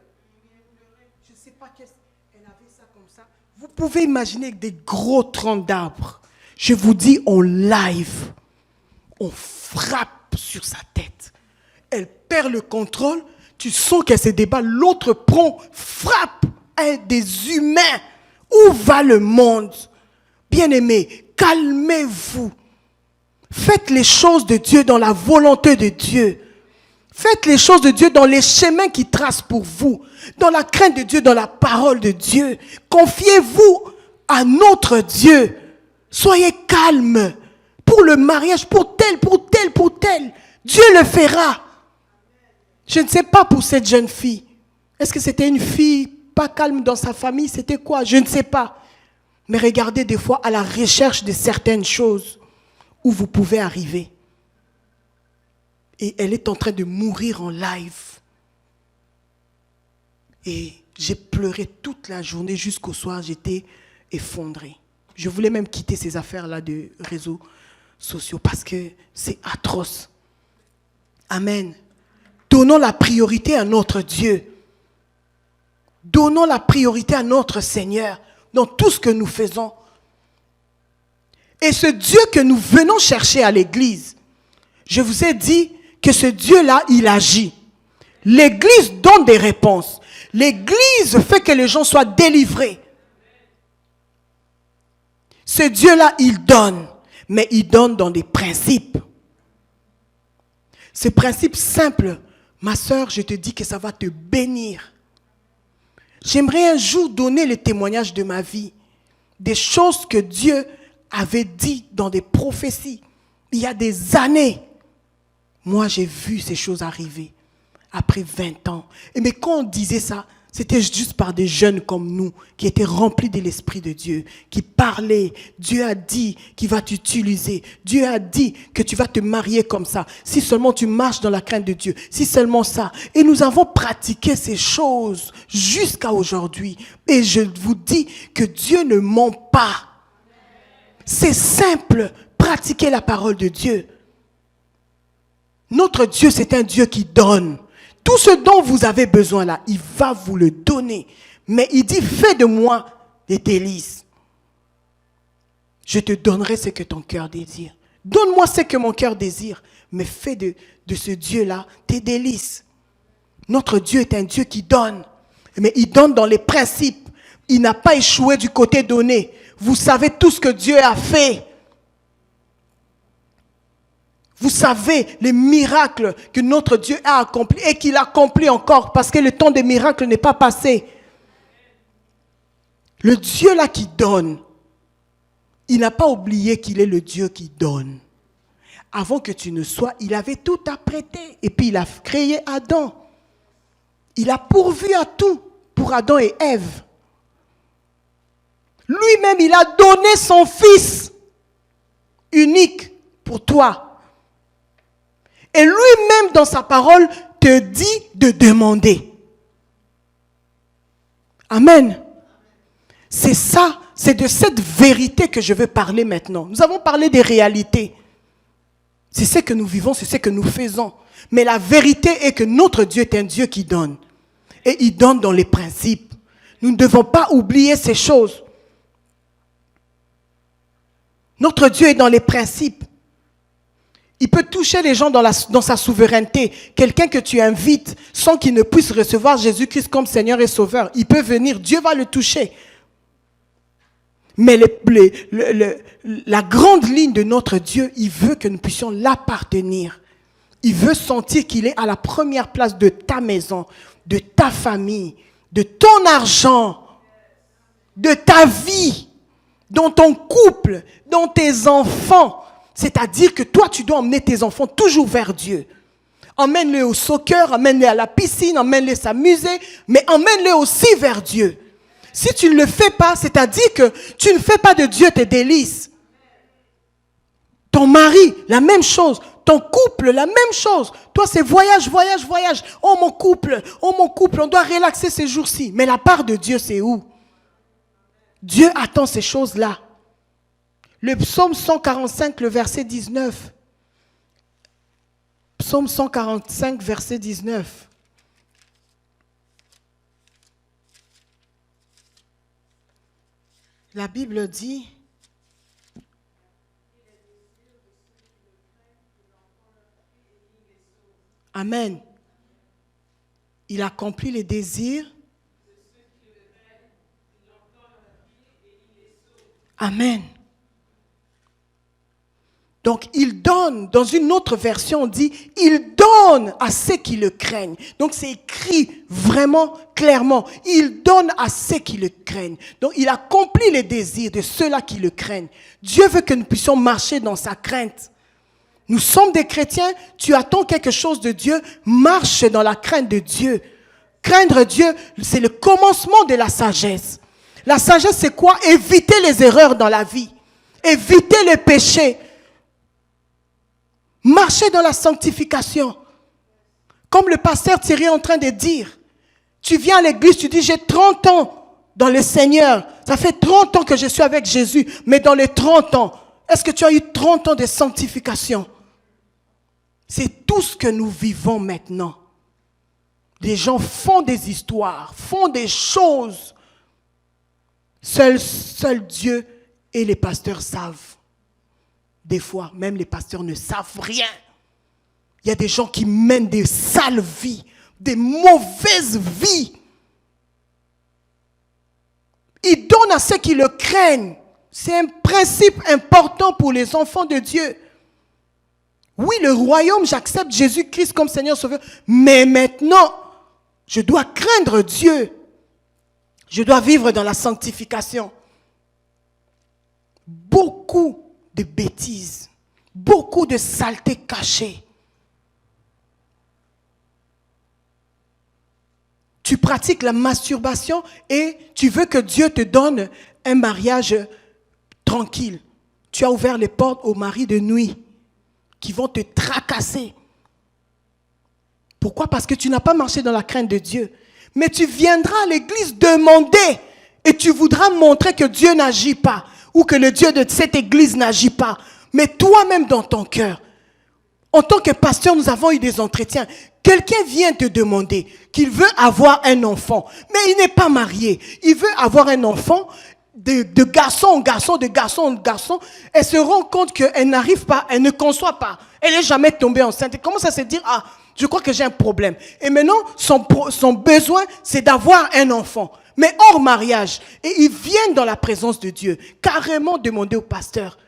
Je ne sais pas qu'est-ce qu'elle avait ça comme ça. Vous pouvez imaginer des gros troncs d'arbres. Je vous dis, on live. On frappe sur sa tête. Elle perd le contrôle. Tu sens qu'elle se débat. L'autre prend, frappe des humains. Où va le monde? Bien-aimés, calmez-vous. Faites les choses de Dieu dans la volonté de Dieu. Faites les choses de Dieu dans les chemins qu'il trace pour vous. Dans la crainte de Dieu, dans la parole de Dieu. Confiez-vous à notre Dieu. Soyez calmes. Pour le mariage, pour tel. Dieu le fera. Je ne sais pas pour cette jeune fille. Est-ce que c'était une fille pas calme dans sa famille? C'était quoi? Je ne sais pas. Mais regardez des fois à la recherche de certaines choses où vous pouvez arriver. Et elle est en train de mourir en live. Et j'ai pleuré toute la journée jusqu'au soir. J'étais effondrée. Je voulais même quitter ces affaires-là de réseaux sociaux parce que c'est atroce. Amen. Donnons la priorité à notre Dieu. Donnons la priorité à notre Seigneur dans tout ce que nous faisons. Et ce Dieu que nous venons chercher à l'église, je vous ai dit que ce Dieu-là, il agit. L'église donne des réponses. L'église fait que les gens soient délivrés. Ce Dieu-là, il donne. Mais il donne dans des principes. Ces principes simples, ma sœur, je te dis que ça va te bénir. J'aimerais un jour donner le témoignage de ma vie. Des choses que Dieu avait dit dans des prophéties. Il y a des années. Moi, j'ai vu ces choses arriver. Après 20 ans. Mais quand on disait ça, c'était juste par des jeunes comme nous, qui étaient remplis de l'Esprit de Dieu, qui parlaient. Dieu a dit qu'il va t'utiliser. Dieu a dit que tu vas te marier comme ça. Si seulement tu marches dans la crainte de Dieu. Si seulement ça. Et nous avons pratiqué ces choses jusqu'à aujourd'hui. Et je vous dis que Dieu ne ment pas. C'est simple, pratiquer la parole de Dieu. Notre Dieu, c'est un Dieu qui donne. Tout ce dont vous avez besoin là, il va vous le donner. Mais il dit, fais de moi des délices. Je te donnerai ce que ton cœur désire. Donne-moi ce que mon cœur désire. Mais fais de ce Dieu-là tes délices. Notre Dieu est un Dieu qui donne. Mais il donne dans les principes. Il n'a pas échoué du côté donné. Vous savez tout ce que Dieu a fait. Vous savez les miracles que notre Dieu a accomplis et qu'il accomplit encore parce que le temps des miracles n'est pas passé. Le Dieu là qui donne, il n'a pas oublié qu'il est le Dieu qui donne. Avant que tu ne sois, il avait tout apprêté et puis il a créé Adam. Il a pourvu à tout pour Adam et Ève. Lui-même, il a donné son fils unique pour toi. Et lui-même, dans sa parole, te dit de demander. Amen. C'est ça, c'est de cette vérité que je veux parler maintenant. Nous avons parlé des réalités. C'est ce que nous vivons, c'est ce que nous faisons. Mais la vérité est que notre Dieu est un Dieu qui donne. Et il donne dans les principes. Nous ne devons pas oublier ces choses. Notre Dieu est dans les principes. Il peut toucher les gens dans sa souveraineté. Quelqu'un que tu invites sans qu'il ne puisse recevoir Jésus-Christ comme Seigneur et Sauveur, il peut venir, Dieu va le toucher. Mais la grande ligne de notre Dieu, il veut que nous puissions l'appartenir. Il veut sentir qu'il est à la première place de ta maison, de ta famille, de ton argent, de ta vie, dans ton couple, dans tes enfants. C'est-à-dire que toi, tu dois emmener tes enfants toujours vers Dieu. Emmène-les au soccer, emmène-les à la piscine, emmène-les s'amuser, mais emmène-les aussi vers Dieu. Si tu ne le fais pas, c'est-à-dire que tu ne fais pas de Dieu tes délices. Ton mari, la même chose. Ton couple, la même chose. Toi, c'est voyage, voyage, voyage. Oh mon couple, on doit relaxer ces jours-ci. Mais la part de Dieu, c'est où? Dieu attend ces choses-là. Le psaume 145, le verset 19. Psaume 145, verset 19. La Bible dit, Amen. Il accomplit les désirs. Amen. Donc, il donne, dans une autre version, on dit, il donne à ceux qui le craignent. Donc, c'est écrit vraiment clairement. Il donne à ceux qui le craignent. Donc, il accomplit les désirs de ceux-là qui le craignent. Dieu veut que nous puissions marcher dans sa crainte. Nous sommes des chrétiens, tu attends quelque chose de Dieu, marche dans la crainte de Dieu. Craindre Dieu, c'est le commencement de la sagesse. La sagesse, c'est quoi? Éviter les erreurs dans la vie. Éviter les péchés. Marcher dans la sanctification. Comme le pasteur Thierry est en train de dire. Tu viens à l'église, tu dis, j'ai 30 ans dans le Seigneur. Ça fait 30 ans que je suis avec Jésus. Mais dans les 30 ans, est-ce que tu as eu 30 ans de sanctification? C'est tout ce que nous vivons maintenant. Les gens font des histoires, font des choses. Seul Dieu et les pasteurs savent. Des fois, même les pasteurs ne savent rien. Il y a des gens qui mènent des sales vies, des mauvaises vies. Ils donnent à ceux qui le craignent. C'est un principe important pour les enfants de Dieu. Oui, le royaume, j'accepte Jésus-Christ comme Seigneur Sauveur. Mais maintenant, je dois craindre Dieu. Je dois vivre dans la sanctification. Beaucoup de bêtises, beaucoup de saletés cachées. Tu pratiques la masturbation et tu veux que Dieu te donne un mariage tranquille. Tu as ouvert les portes aux maris de nuit qui vont te tracasser. Pourquoi? Parce que tu n'as pas marché dans la crainte de Dieu. Mais tu viendras à l'église demander et tu voudras montrer que Dieu n'agit pas ou que le Dieu de cette église n'agit pas. Mais toi-même dans ton cœur, en tant que pasteur, nous avons eu des entretiens. Quelqu'un vient te demander qu'il veut avoir un enfant, mais il n'est pas marié. Il veut avoir un enfant de garçon en garçon, de garçon en garçon. Elle se rend compte qu'elle n'arrive pas, elle ne conçoit pas. Elle n'est jamais tombée enceinte. Elle commence à se dire, ah, je crois que j'ai un problème. Et maintenant, son besoin, c'est d'avoir un enfant. Mais hors mariage. Et ils viennent dans la présence de Dieu. Carrément demander au pasteur.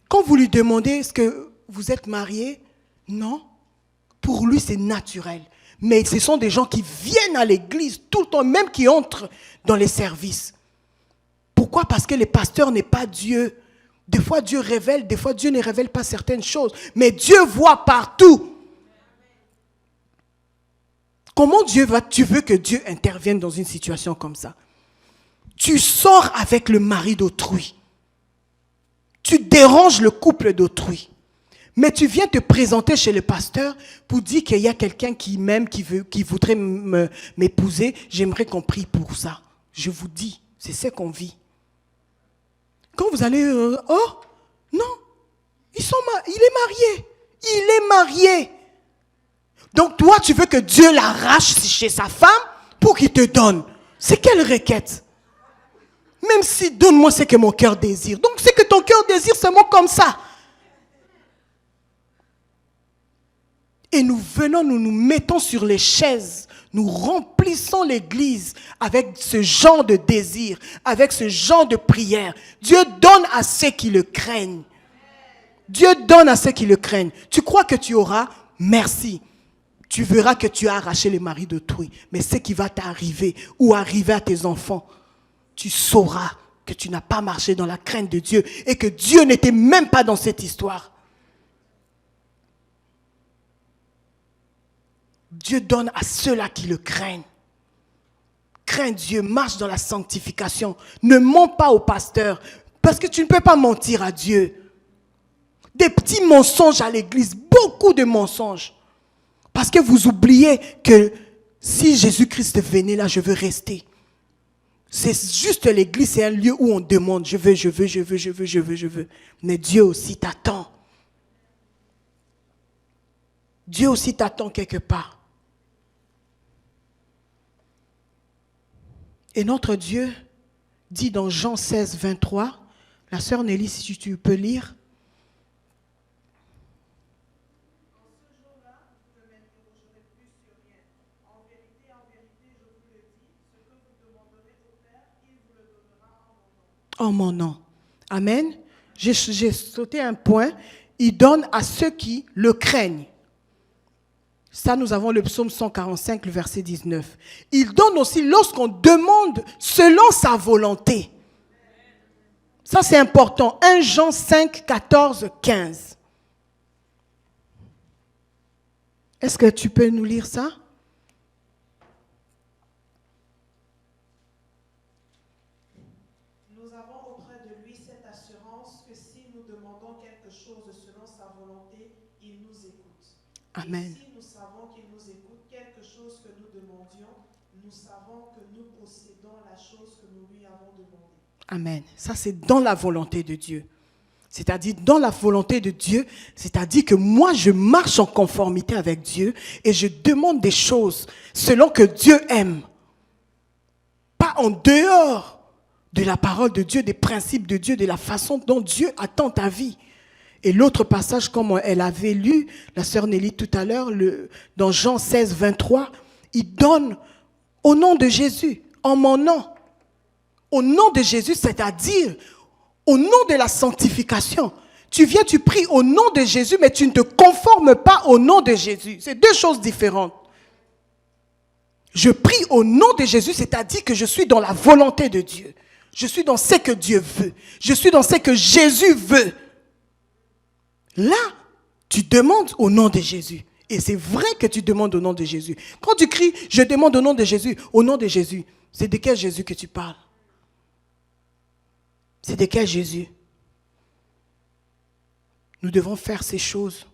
Quand vous lui demandez, est-ce que vous êtes marié? Non. Pour lui, c'est naturel. Mais ce sont des gens qui viennent à l'église tout le temps, même qui entrent dans les services. Pourquoi? Parce que le pasteur n'est pas Dieu. Des fois, Dieu révèle, des fois, Dieu ne révèle pas certaines choses. Mais Dieu voit partout. Comment tu veux que Dieu intervienne dans une situation comme ça? Tu sors avec le mari d'autrui. Tu déranges le couple d'autrui. Mais tu viens te présenter chez le pasteur pour dire qu'il y a quelqu'un qui m'aime, qui voudrait m'épouser. J'aimerais qu'on prie pour ça. Je vous dis, c'est ce qu'on vit. Quand vous allez... oh, non, il est marié. Il est marié. Donc toi, tu veux que Dieu l'arrache chez sa femme pour qu'il te donne. C'est quelle requête? Même si donne-moi ce que mon cœur désire. Donc ce que ton cœur désire, c'est moi comme ça. Et nous venons, nous nous mettons sur les chaises. Nous remplissons l'église avec ce genre de désir, avec ce genre de prière. Dieu donne à ceux qui le craignent. Dieu donne à ceux qui le craignent. Tu crois que tu auras? Merci. tu verras que tu as arraché les maris d'autrui. Mais ce qui va t'arriver ou arriver à tes enfants, tu sauras que tu n'as pas marché dans la crainte de Dieu et que Dieu n'était même pas dans cette histoire. Dieu donne à ceux-là qui le craignent. Crains Dieu, marche dans la sanctification. Ne mens pas au pasteur parce que tu ne peux pas mentir à Dieu. Des petits mensonges à l'église, beaucoup de mensonges. Parce que vous oubliez que si Jésus-Christ venait là, je veux rester. C'est juste l'église, c'est un lieu où on demande, je veux. Mais Dieu aussi t'attend. Dieu aussi t'attend quelque part. Et notre Dieu dit dans Jean 16, 23, la sœur Nelly, si tu peux lire. En mon nom. Amen. J'ai sauté un point. Il donne à ceux qui le craignent. Ça, nous avons le psaume 145, le verset 19. Il donne aussi lorsqu'on demande selon sa volonté. Ça, c'est important. 1 Jean 5, 14, 15. Est-ce que tu peux nous lire ça? Nous avons auprès de lui cette assurance que si nous demandons quelque chose selon sa volonté, il nous écoute. Amen. Et si nous savons qu'il nous écoute, quelque chose que nous demandions, nous savons que nous possédons la chose que nous lui avons demandée. Amen. Ça, c'est dans la volonté de Dieu. C'est-à-dire, dans la volonté de Dieu, c'est-à-dire que moi, je marche en conformité avec Dieu et je demande des choses selon que Dieu aime. Pas en dehors de la parole de Dieu, des principes de Dieu, de la façon dont Dieu attend ta vie. Et l'autre passage, comme elle avait lu, la sœur Nelly tout à l'heure, dans Jean 16, 23, il donne au nom de Jésus, en mon nom. Au nom de Jésus, c'est-à-dire au nom de la sanctification. Tu viens, tu pries au nom de Jésus, mais tu ne te conformes pas au nom de Jésus. C'est deux choses différentes. Je prie au nom de Jésus, c'est-à-dire que je suis dans la volonté de Dieu. Je suis dans ce que Dieu veut. Je suis dans ce que Jésus veut. Là, tu demandes au nom de Jésus. Et c'est vrai que tu demandes au nom de Jésus. Quand tu cries, je demande au nom de Jésus, c'est de quel Jésus que tu parles? C'est de quel Jésus? Nous devons faire ces choses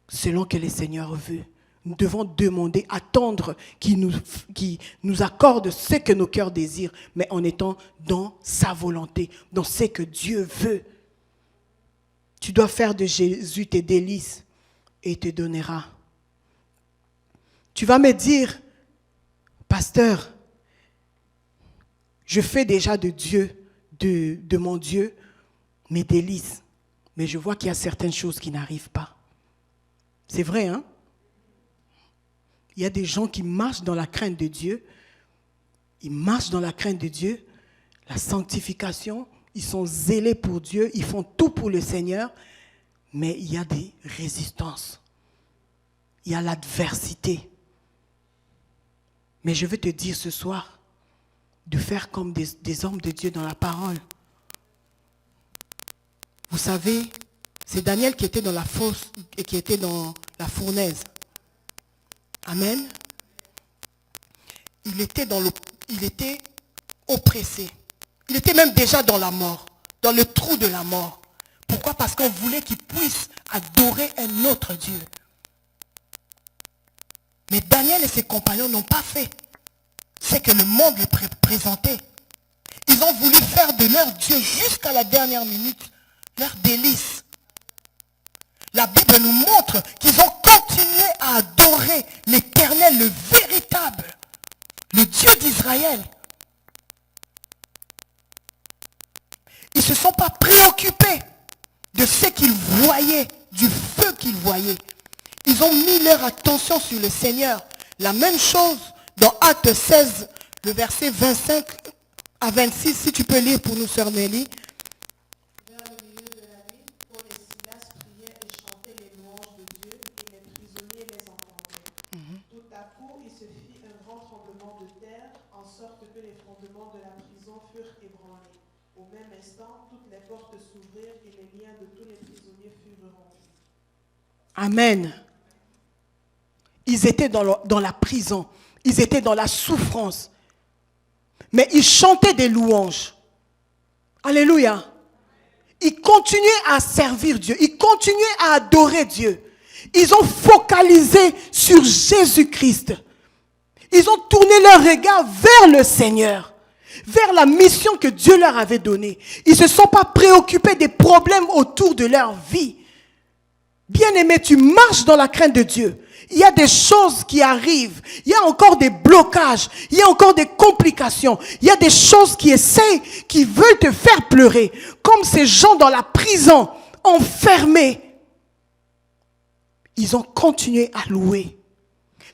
selon que le Seigneur veut. Nous devons demander, attendre qu'il nous accorde ce que nos cœurs désirent, mais en étant dans sa volonté, dans ce que Dieu veut. Tu dois faire de Jésus tes délices et il te donnera. Tu vas me dire, pasteur, je fais déjà de Dieu, de mon Dieu, mes délices. Mais je vois qu'il y a certaines choses qui n'arrivent pas. C'est vrai, hein? Il y a des gens qui marchent dans la crainte de Dieu. Ils marchent dans la crainte de Dieu. La sanctification, ils sont zélés pour Dieu. Ils font tout pour le Seigneur. Mais il y a des résistances. Il y a l'adversité. Mais je veux te dire ce soir, de faire comme des hommes de Dieu dans la parole. Vous savez, c'est Daniel qui était dans la fosse et qui était dans la fournaise. Amen. Il était oppressé. Il était même déjà dans la mort, dans le trou de la mort. Pourquoi? Parce qu'on voulait qu'il puisse adorer un autre Dieu. Mais Daniel et ses compagnons n'ont pas fait ce que le monde lui présentait. Ils ont voulu faire de leur Dieu jusqu'à la dernière minute leur délice. La Bible nous montre qu'ils ont continué à adorer l'Éternel, le véritable, le Dieu d'Israël. Ils ne se sont pas préoccupés de ce qu'ils voyaient, du feu qu'ils voyaient. Ils ont mis leur attention sur le Seigneur. La même chose dans Actes 16, le verset 25 à 26, si tu peux lire pour nous, sœur Nelly. Vers le milieu de la nuit, Paul et Silas priaient et chantaient les louanges de Dieu, et les prisonniers les entendaient. grand tremblement de terre, en sorte que les fondements de la prison furent ébranlés. Au même instant, toutes les portes s'ouvrirent et les liens de tous les prisonniers furent rompus. Amen. Ils étaient dans la prison. Ils étaient dans la souffrance. Mais ils chantaient des louanges. Alléluia. Ils continuaient à servir Dieu. Ils continuaient à adorer Dieu. Ils ont focalisé sur Jésus-Christ. Ils ont tourné leur regard vers le Seigneur, vers la mission que Dieu leur avait donnée. Ils ne se sont pas préoccupés des problèmes autour de leur vie. Bien-aimé, tu marches dans la crainte de Dieu. Il y a des choses qui arrivent. Il y a encore des blocages. Il y a encore des complications. Il y a des choses qui essayent, qui veulent te faire pleurer. Comme ces gens dans la prison, enfermés. Ils ont continué à louer.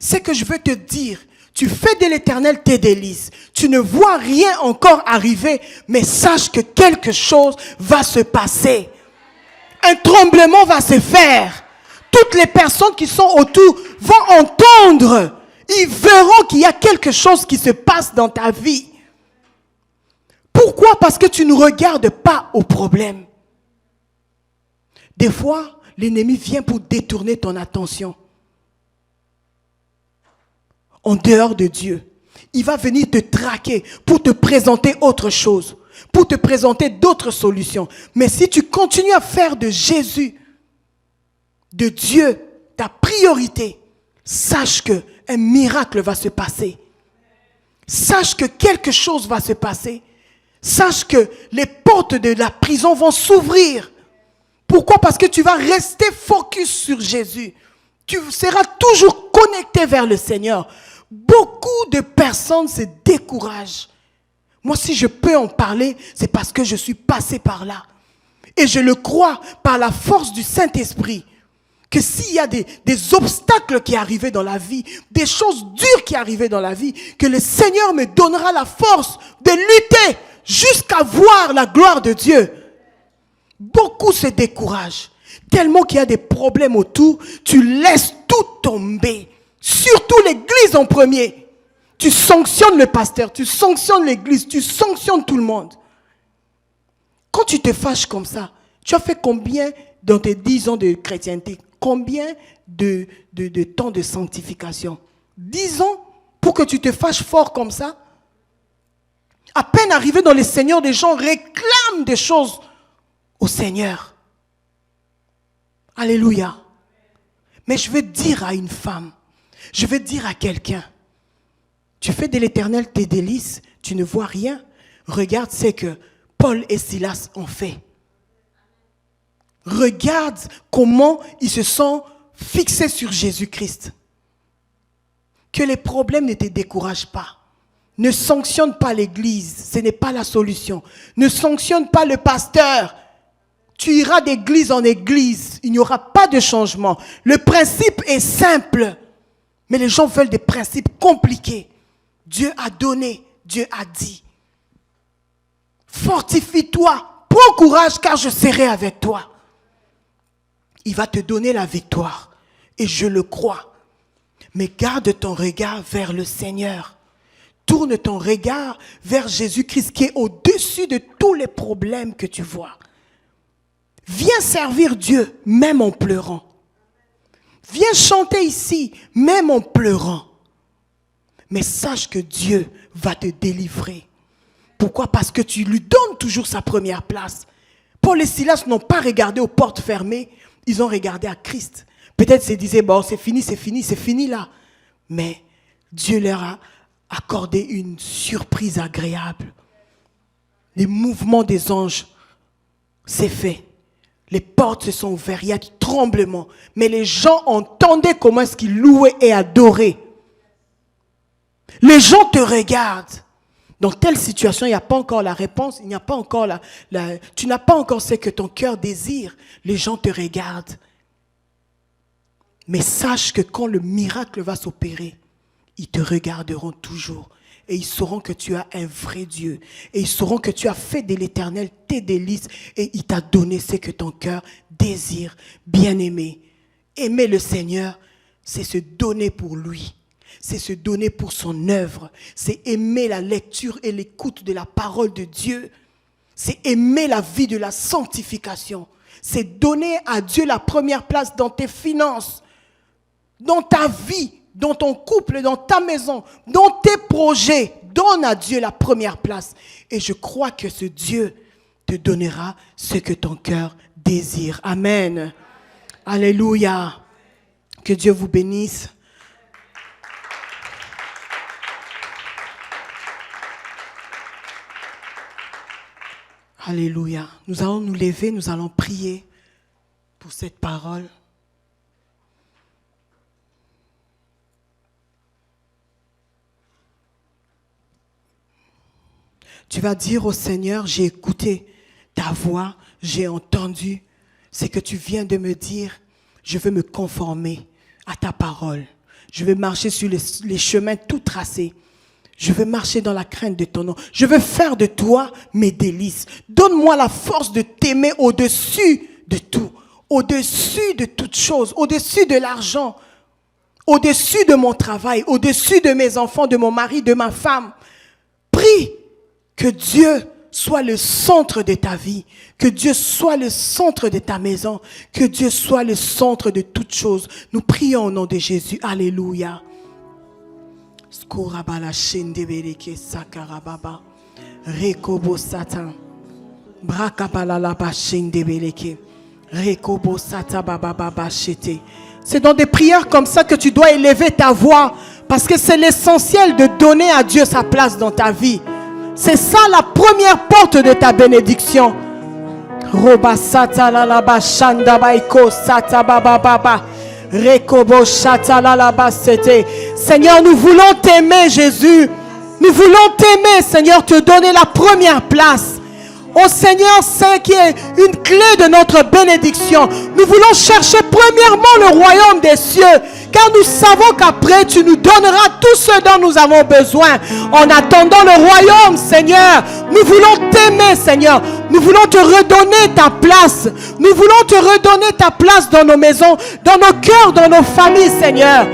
C'est que je veux te dire, tu fais de l'Éternel tes délices. Tu ne vois rien encore arriver, mais sache que quelque chose va se passer. Un tremblement va se faire. Toutes les personnes qui sont autour vont entendre. Ils verront qu'il y a quelque chose qui se passe dans ta vie. Pourquoi? Parce que tu ne regardes pas au problème. Des fois, l'ennemi vient pour détourner ton attention. En dehors de Dieu. Il va venir te traquer pour te présenter autre chose. Pour te présenter d'autres solutions. Mais si tu continues à faire de Jésus, de Dieu, ta priorité, sache qu'un miracle va se passer. Sache que quelque chose va se passer. Sache que les portes de la prison vont s'ouvrir. Pourquoi? Parce que tu vas rester focus sur Jésus. Tu seras toujours connecté vers le Seigneur. Beaucoup de personnes se découragent. Moi, si je peux en parler, c'est parce que je suis passé par là. Et je le crois par la force du Saint-Esprit. Que s'il y a des obstacles qui arrivaient dans la vie, des choses dures qui arrivaient dans la vie, que le Seigneur me donnera la force de lutter jusqu'à voir la gloire de Dieu. Beaucoup se découragent. Tellement qu'il y a des problèmes autour, tu laisses tout tomber. Surtout l'église en premier. Tu sanctionnes le pasteur, tu sanctionnes l'église, tu sanctionnes tout le monde. Quand tu te fâches comme ça, tu as fait combien dans tes 10 ans de chrétienté? Combien de temps de sanctification? 10 ans pour que tu te fâches fort comme ça? À peine arrivé dans les seigneurs, des gens réclament des choses au Seigneur. Alléluia. Mais je veux dire à une femme, je veux dire à quelqu'un, tu fais de l'Éternel tes délices, tu ne vois rien. Regarde ce que Paul et Silas ont fait. Regarde comment ils se sont fixés sur Jésus-Christ. Que les problèmes ne te découragent pas. Ne sanctionne pas l'église, ce n'est pas la solution. Ne sanctionne pas le pasteur. Tu iras d'église en église, il n'y aura pas de changement. Le principe est simple, mais les gens veulent des principes compliqués. Dieu a donné, Dieu a dit. Fortifie-toi, prends courage car je serai avec toi. Il va te donner la victoire et je le crois. Mais garde ton regard vers le Seigneur. Tourne ton regard vers Jésus-Christ qui est au-dessus de tous les problèmes que tu vois. Viens servir Dieu même en pleurant. Viens chanter ici même en pleurant. Mais sache que Dieu va te délivrer. Pourquoi? Parce que tu lui donnes toujours sa première place. Paul et Silas n'ont pas regardé aux portes fermées, ils ont regardé à Christ. Peut-être ils se disaient, bon, c'est fini là. Mais Dieu leur a accordé une surprise agréable. Les mouvements des anges, c'est fait. Les portes se sont ouvertes, il y a du tremblement. Mais les gens entendaient comment est-ce qu'ils louaient et adoraient. Les gens te regardent. Dans telle situation, il n'y a pas encore la réponse, il n'y a pas encore tu n'as pas encore ce que ton cœur désire. Les gens te regardent. Mais sache que quand le miracle va s'opérer, ils te regarderont toujours. Et ils sauront que tu as un vrai Dieu. Et ils sauront que tu as fait de l'Éternel tes délices. Et il t'a donné ce que ton cœur désire. Bien-aimé, aimer le Seigneur, c'est se donner pour lui. c'est se donner pour son œuvre. C'est aimer la lecture et l'écoute de la parole de Dieu. C'est aimer la vie de la sanctification. C'est donner à Dieu la première place dans tes finances, dans ta vie, dans ton couple, dans ta maison, dans tes projets. Donne à Dieu la première place. Et je crois que ce Dieu te donnera ce que ton cœur désire. Amen. Alléluia. Que Dieu vous bénisse. Alléluia. Nous allons nous lever, nous allons prier pour cette parole. Tu vas dire au Seigneur, j'ai écouté ta voix, j'ai entendu ce que tu viens de me dire. Je veux me conformer à ta parole. Je veux marcher sur les chemins tout tracés. Je veux marcher dans la crainte de ton nom. Je veux faire de toi mes délices. Donne-moi la force de t'aimer au-dessus de tout. Au-dessus de toute chose. Au-dessus de l'argent. Au-dessus de mon travail. Au-dessus de mes enfants, de mon mari, de ma femme. Prie que Dieu soit le centre de ta vie. Que Dieu soit le centre de ta maison. Que Dieu soit le centre de toutes choses. Nous prions au nom de Jésus. Alléluia. Skorabala shendebeleke sakarababa. Rekobo satan. Brakabala laba shendebeleke. Rekobo sata bababa shete. C'est dans des prières comme ça que tu dois élever ta voix. Parce que c'est l'essentiel de donner à Dieu sa place dans ta vie. C'est ça la première porte de ta bénédiction. Roba sata la laba shanda baiko sata bababa. Seigneur, nous voulons t'aimer, Jésus. Nous voulons t'aimer, Seigneur, te donner la première place. Oh Seigneur, c'est qui est une clé de notre bénédiction. Nous voulons chercher premièrement le royaume des cieux, car nous savons qu'après tu nous donneras tout ce dont nous avons besoin. En attendant le royaume, Seigneur, nous voulons t'aimer, Seigneur. Nous voulons te redonner ta place. Nous voulons te redonner ta place dans nos maisons, dans nos cœurs, dans nos familles, Seigneur.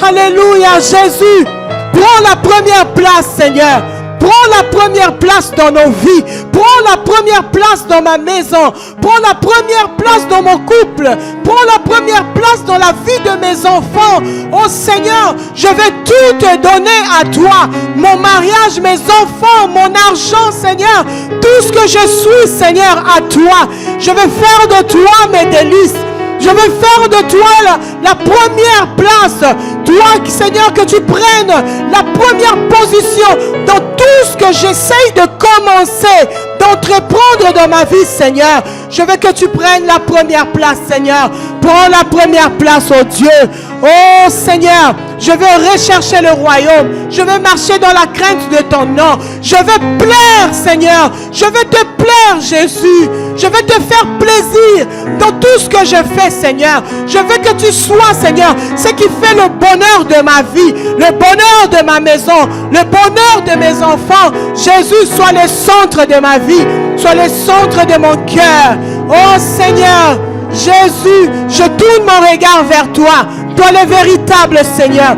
Alléluia, Jésus. Prends la première place, Seigneur. Prends la première place dans nos vies. Prends la première place dans ma maison. Prends la première place dans mon couple. Prends la première place dans la vie de mes enfants. Oh Seigneur, je vais tout te donner à toi. Mon mariage, mes enfants, mon argent, Seigneur. Tout ce que je suis, Seigneur, à toi. Je vais faire de toi mes délices. Je veux faire de toi la première place. Toi, Seigneur, que tu prennes la première position dans tout ce que j'essaye de commencer, d'entreprendre dans ma vie, Seigneur. Je veux que tu prennes la première place, Seigneur. Prends la première place, oh Dieu. Oh Seigneur, je veux rechercher le royaume. Je veux marcher dans la crainte de ton nom. Je veux plaire, Seigneur. Je veux te plaire, Jésus. Je veux te faire plaisir dans tout ce que je fais, Seigneur. Je veux que tu sois, Seigneur, ce qui fait le bonheur de ma vie, le bonheur de ma maison, le bonheur de mes enfants. Jésus, sois le centre de ma vie, sois le centre de mon cœur. Oh Seigneur, Jésus, je tourne mon regard vers toi, toi le véritable Seigneur.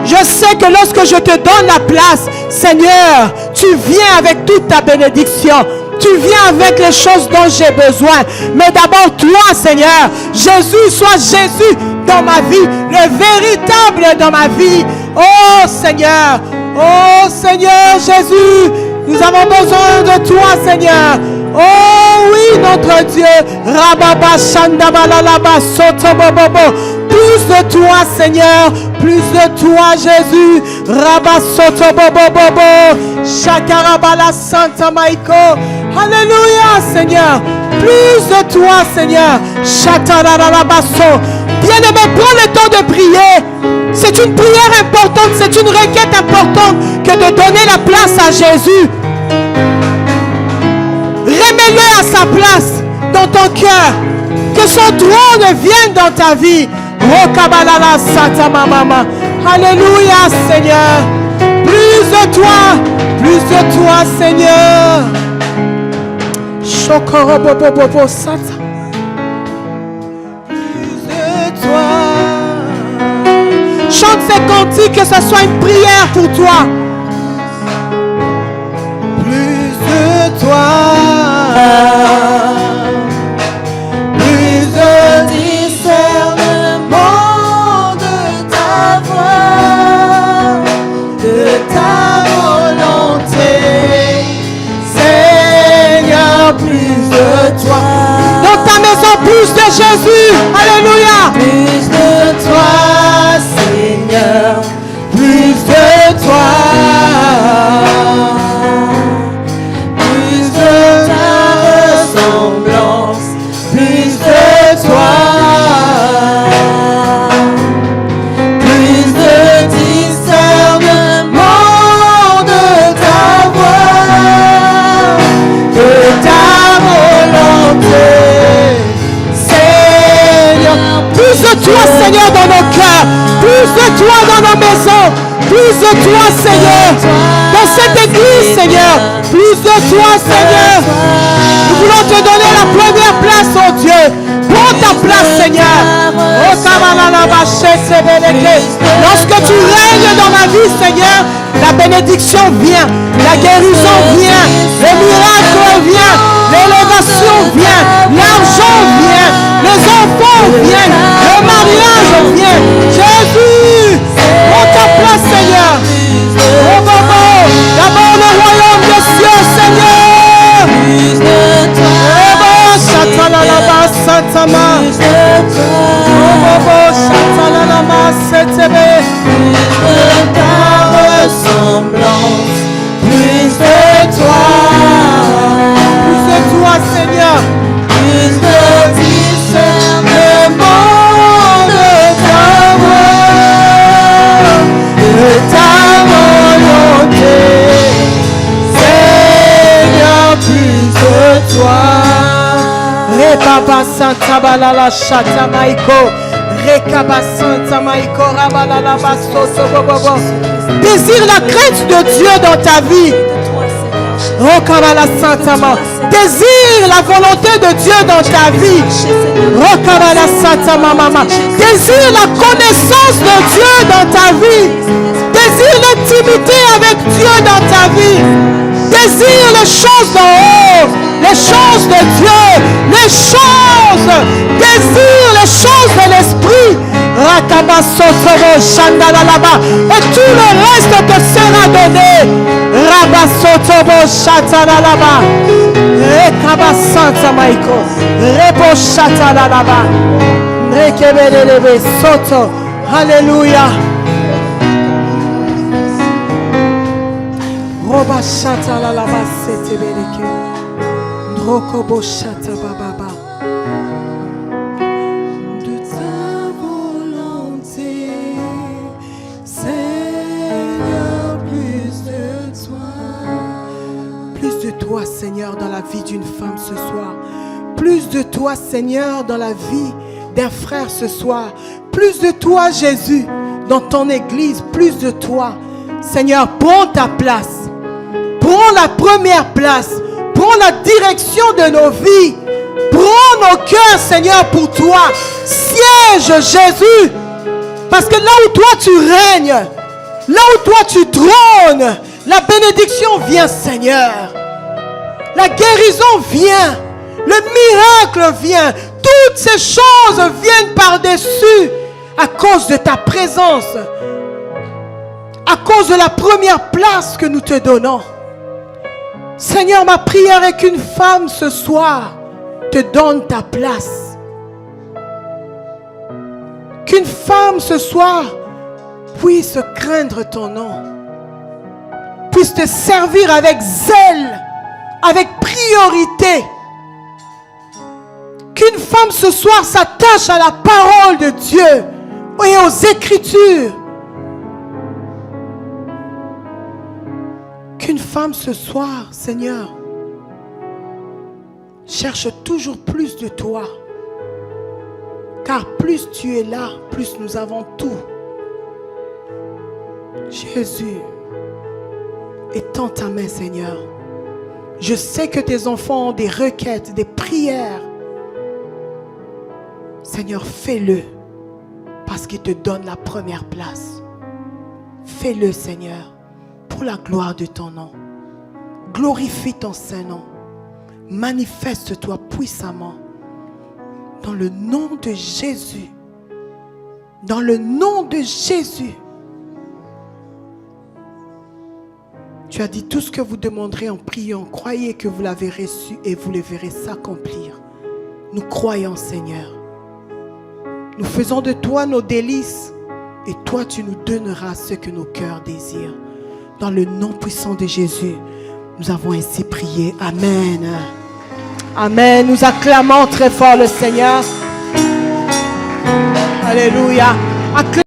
Je sais que lorsque je te donne la place, Seigneur, tu viens avec toute ta bénédiction. Tu viens avec les choses dont j'ai besoin. Mais d'abord, toi, Seigneur, Jésus, sois Jésus dans ma vie, le véritable dans ma vie. Oh Seigneur, Jésus, nous avons besoin de toi, Seigneur. Oh oui, notre Dieu. Rababa Shandabalalaba Sotobobobo. Plus de toi, Seigneur. Plus de toi, Jésus. Rabba Sotobobobo. Shakarabala Santa Maiko. Alléluia, Seigneur. Plus de toi, Seigneur. Shatararabaso. Bien-aimé, prends le temps de prier. C'est une prière importante. C'est une requête importante que de donner la place à Jésus. Remets-le à sa place dans ton cœur. Que son trône vienne dans ta vie. Oh Kabalala Satama Mama. Alléluia, Seigneur. Plus de toi, Seigneur. Chokorobobobobo Sata. Plus de toi. Chante chante ces cantiques, que ce soit une prière pour toi. Plus de toi, plus de discernement de ta voix, de ta volonté. Seigneur, plus de toi. Dans ta maison, plus de Jésus. Alléluia. Plus de toi, Seigneur. Plus de toi. Plus de ta ressemblance. Plus de toi. Plus de discernement de ta voix, de ta volonté. Seigneur, plus de toi, Seigneur, dans nos cœurs, plus de toi dans nos maisons, plus de toi, Seigneur, dans cette église, Seigneur, plus de toi, Seigneur. Nous voulons te donner la première place, oh Dieu. Prends ta place, Seigneur. Lorsque tu règnes dans ma vie, Seigneur, la bénédiction vient, la guérison vient, le miracle vient, l'élévation vient, l'argent vient, les enfants viennent, le mariage vient. Jésus, prends ta place, Seigneur. Oh, d'abord le royaume des cieux, Seigneur. Plus de ta ressemblance, plus de toi, Seigneur, plus de discernement de ta voix, de ta volonté, Seigneur, plus de toi. Repapa Santa Balala Chata Maiko, Rekaba Santa Maiko, Rabalala Basoto Bobo. Désire la crainte de Dieu dans ta vie. Oh Kabala Santa Ma. Désire la volonté de Dieu dans ta vie. Oh Kabala Santa Mama. Désire la connaissance de Dieu dans ta vie. Désire l'intimité avec Dieu dans ta vie. Désire les choses d'en haut, les choses de Dieu, les choses. Désire les choses de l'esprit. Rakabasotobo Shandalalaba. Et tout le reste te sera donné. Rabasotobo Shatalalaba. Rekabasanta Maiko. Rebo Shatalalaba. Rekebelebe Soto. Alléluia. Roba Shatalalaba Setebeleke. Rokobo Shatabababa. Toi, Seigneur, dans la vie d'une femme ce soir. Plus de toi, Seigneur, dans la vie d'un frère ce soir. Plus de toi, Jésus, dans ton église. Plus de toi. Seigneur, prends ta place. Prends la première place. Prends la direction de nos vies. Prends nos cœurs, Seigneur, pour toi. Siège, Jésus. Parce que là où toi tu règnes, là où toi tu trônes, la bénédiction vient, Seigneur. La guérison vient, le miracle vient, toutes ces choses viennent par-dessus à cause de ta présence, à cause de la première place que nous te donnons. Seigneur, ma prière est qu'une femme ce soir te donne ta place. Qu'une femme ce soir puisse craindre ton nom, puisse te servir avec zèle, avec priorité. Qu'une femme ce soir s'attache à la parole de Dieu et aux Écritures. Qu'une femme ce soir, Seigneur, cherche toujours plus de toi. Car plus tu es là, plus nous avons tout. Jésus, étends ta main, Seigneur. Je sais que tes enfants ont des requêtes, des prières. Seigneur, fais-le parce qu'il te donne la première place. Fais-le, Seigneur, pour la gloire de ton nom. Glorifie ton Saint-Nom. Manifeste-toi puissamment. Dans le nom de Jésus. Dans le nom de Jésus. Tu as dit tout ce que vous demanderez en priant. Croyez que vous l'avez reçu et vous le verrez s'accomplir. Nous croyons, Seigneur. Nous faisons de toi nos délices. Et toi, tu nous donneras ce que nos cœurs désirent. Dans le nom puissant de Jésus, nous avons ainsi prié. Amen. Amen. Nous acclamons très fort le Seigneur. Alléluia.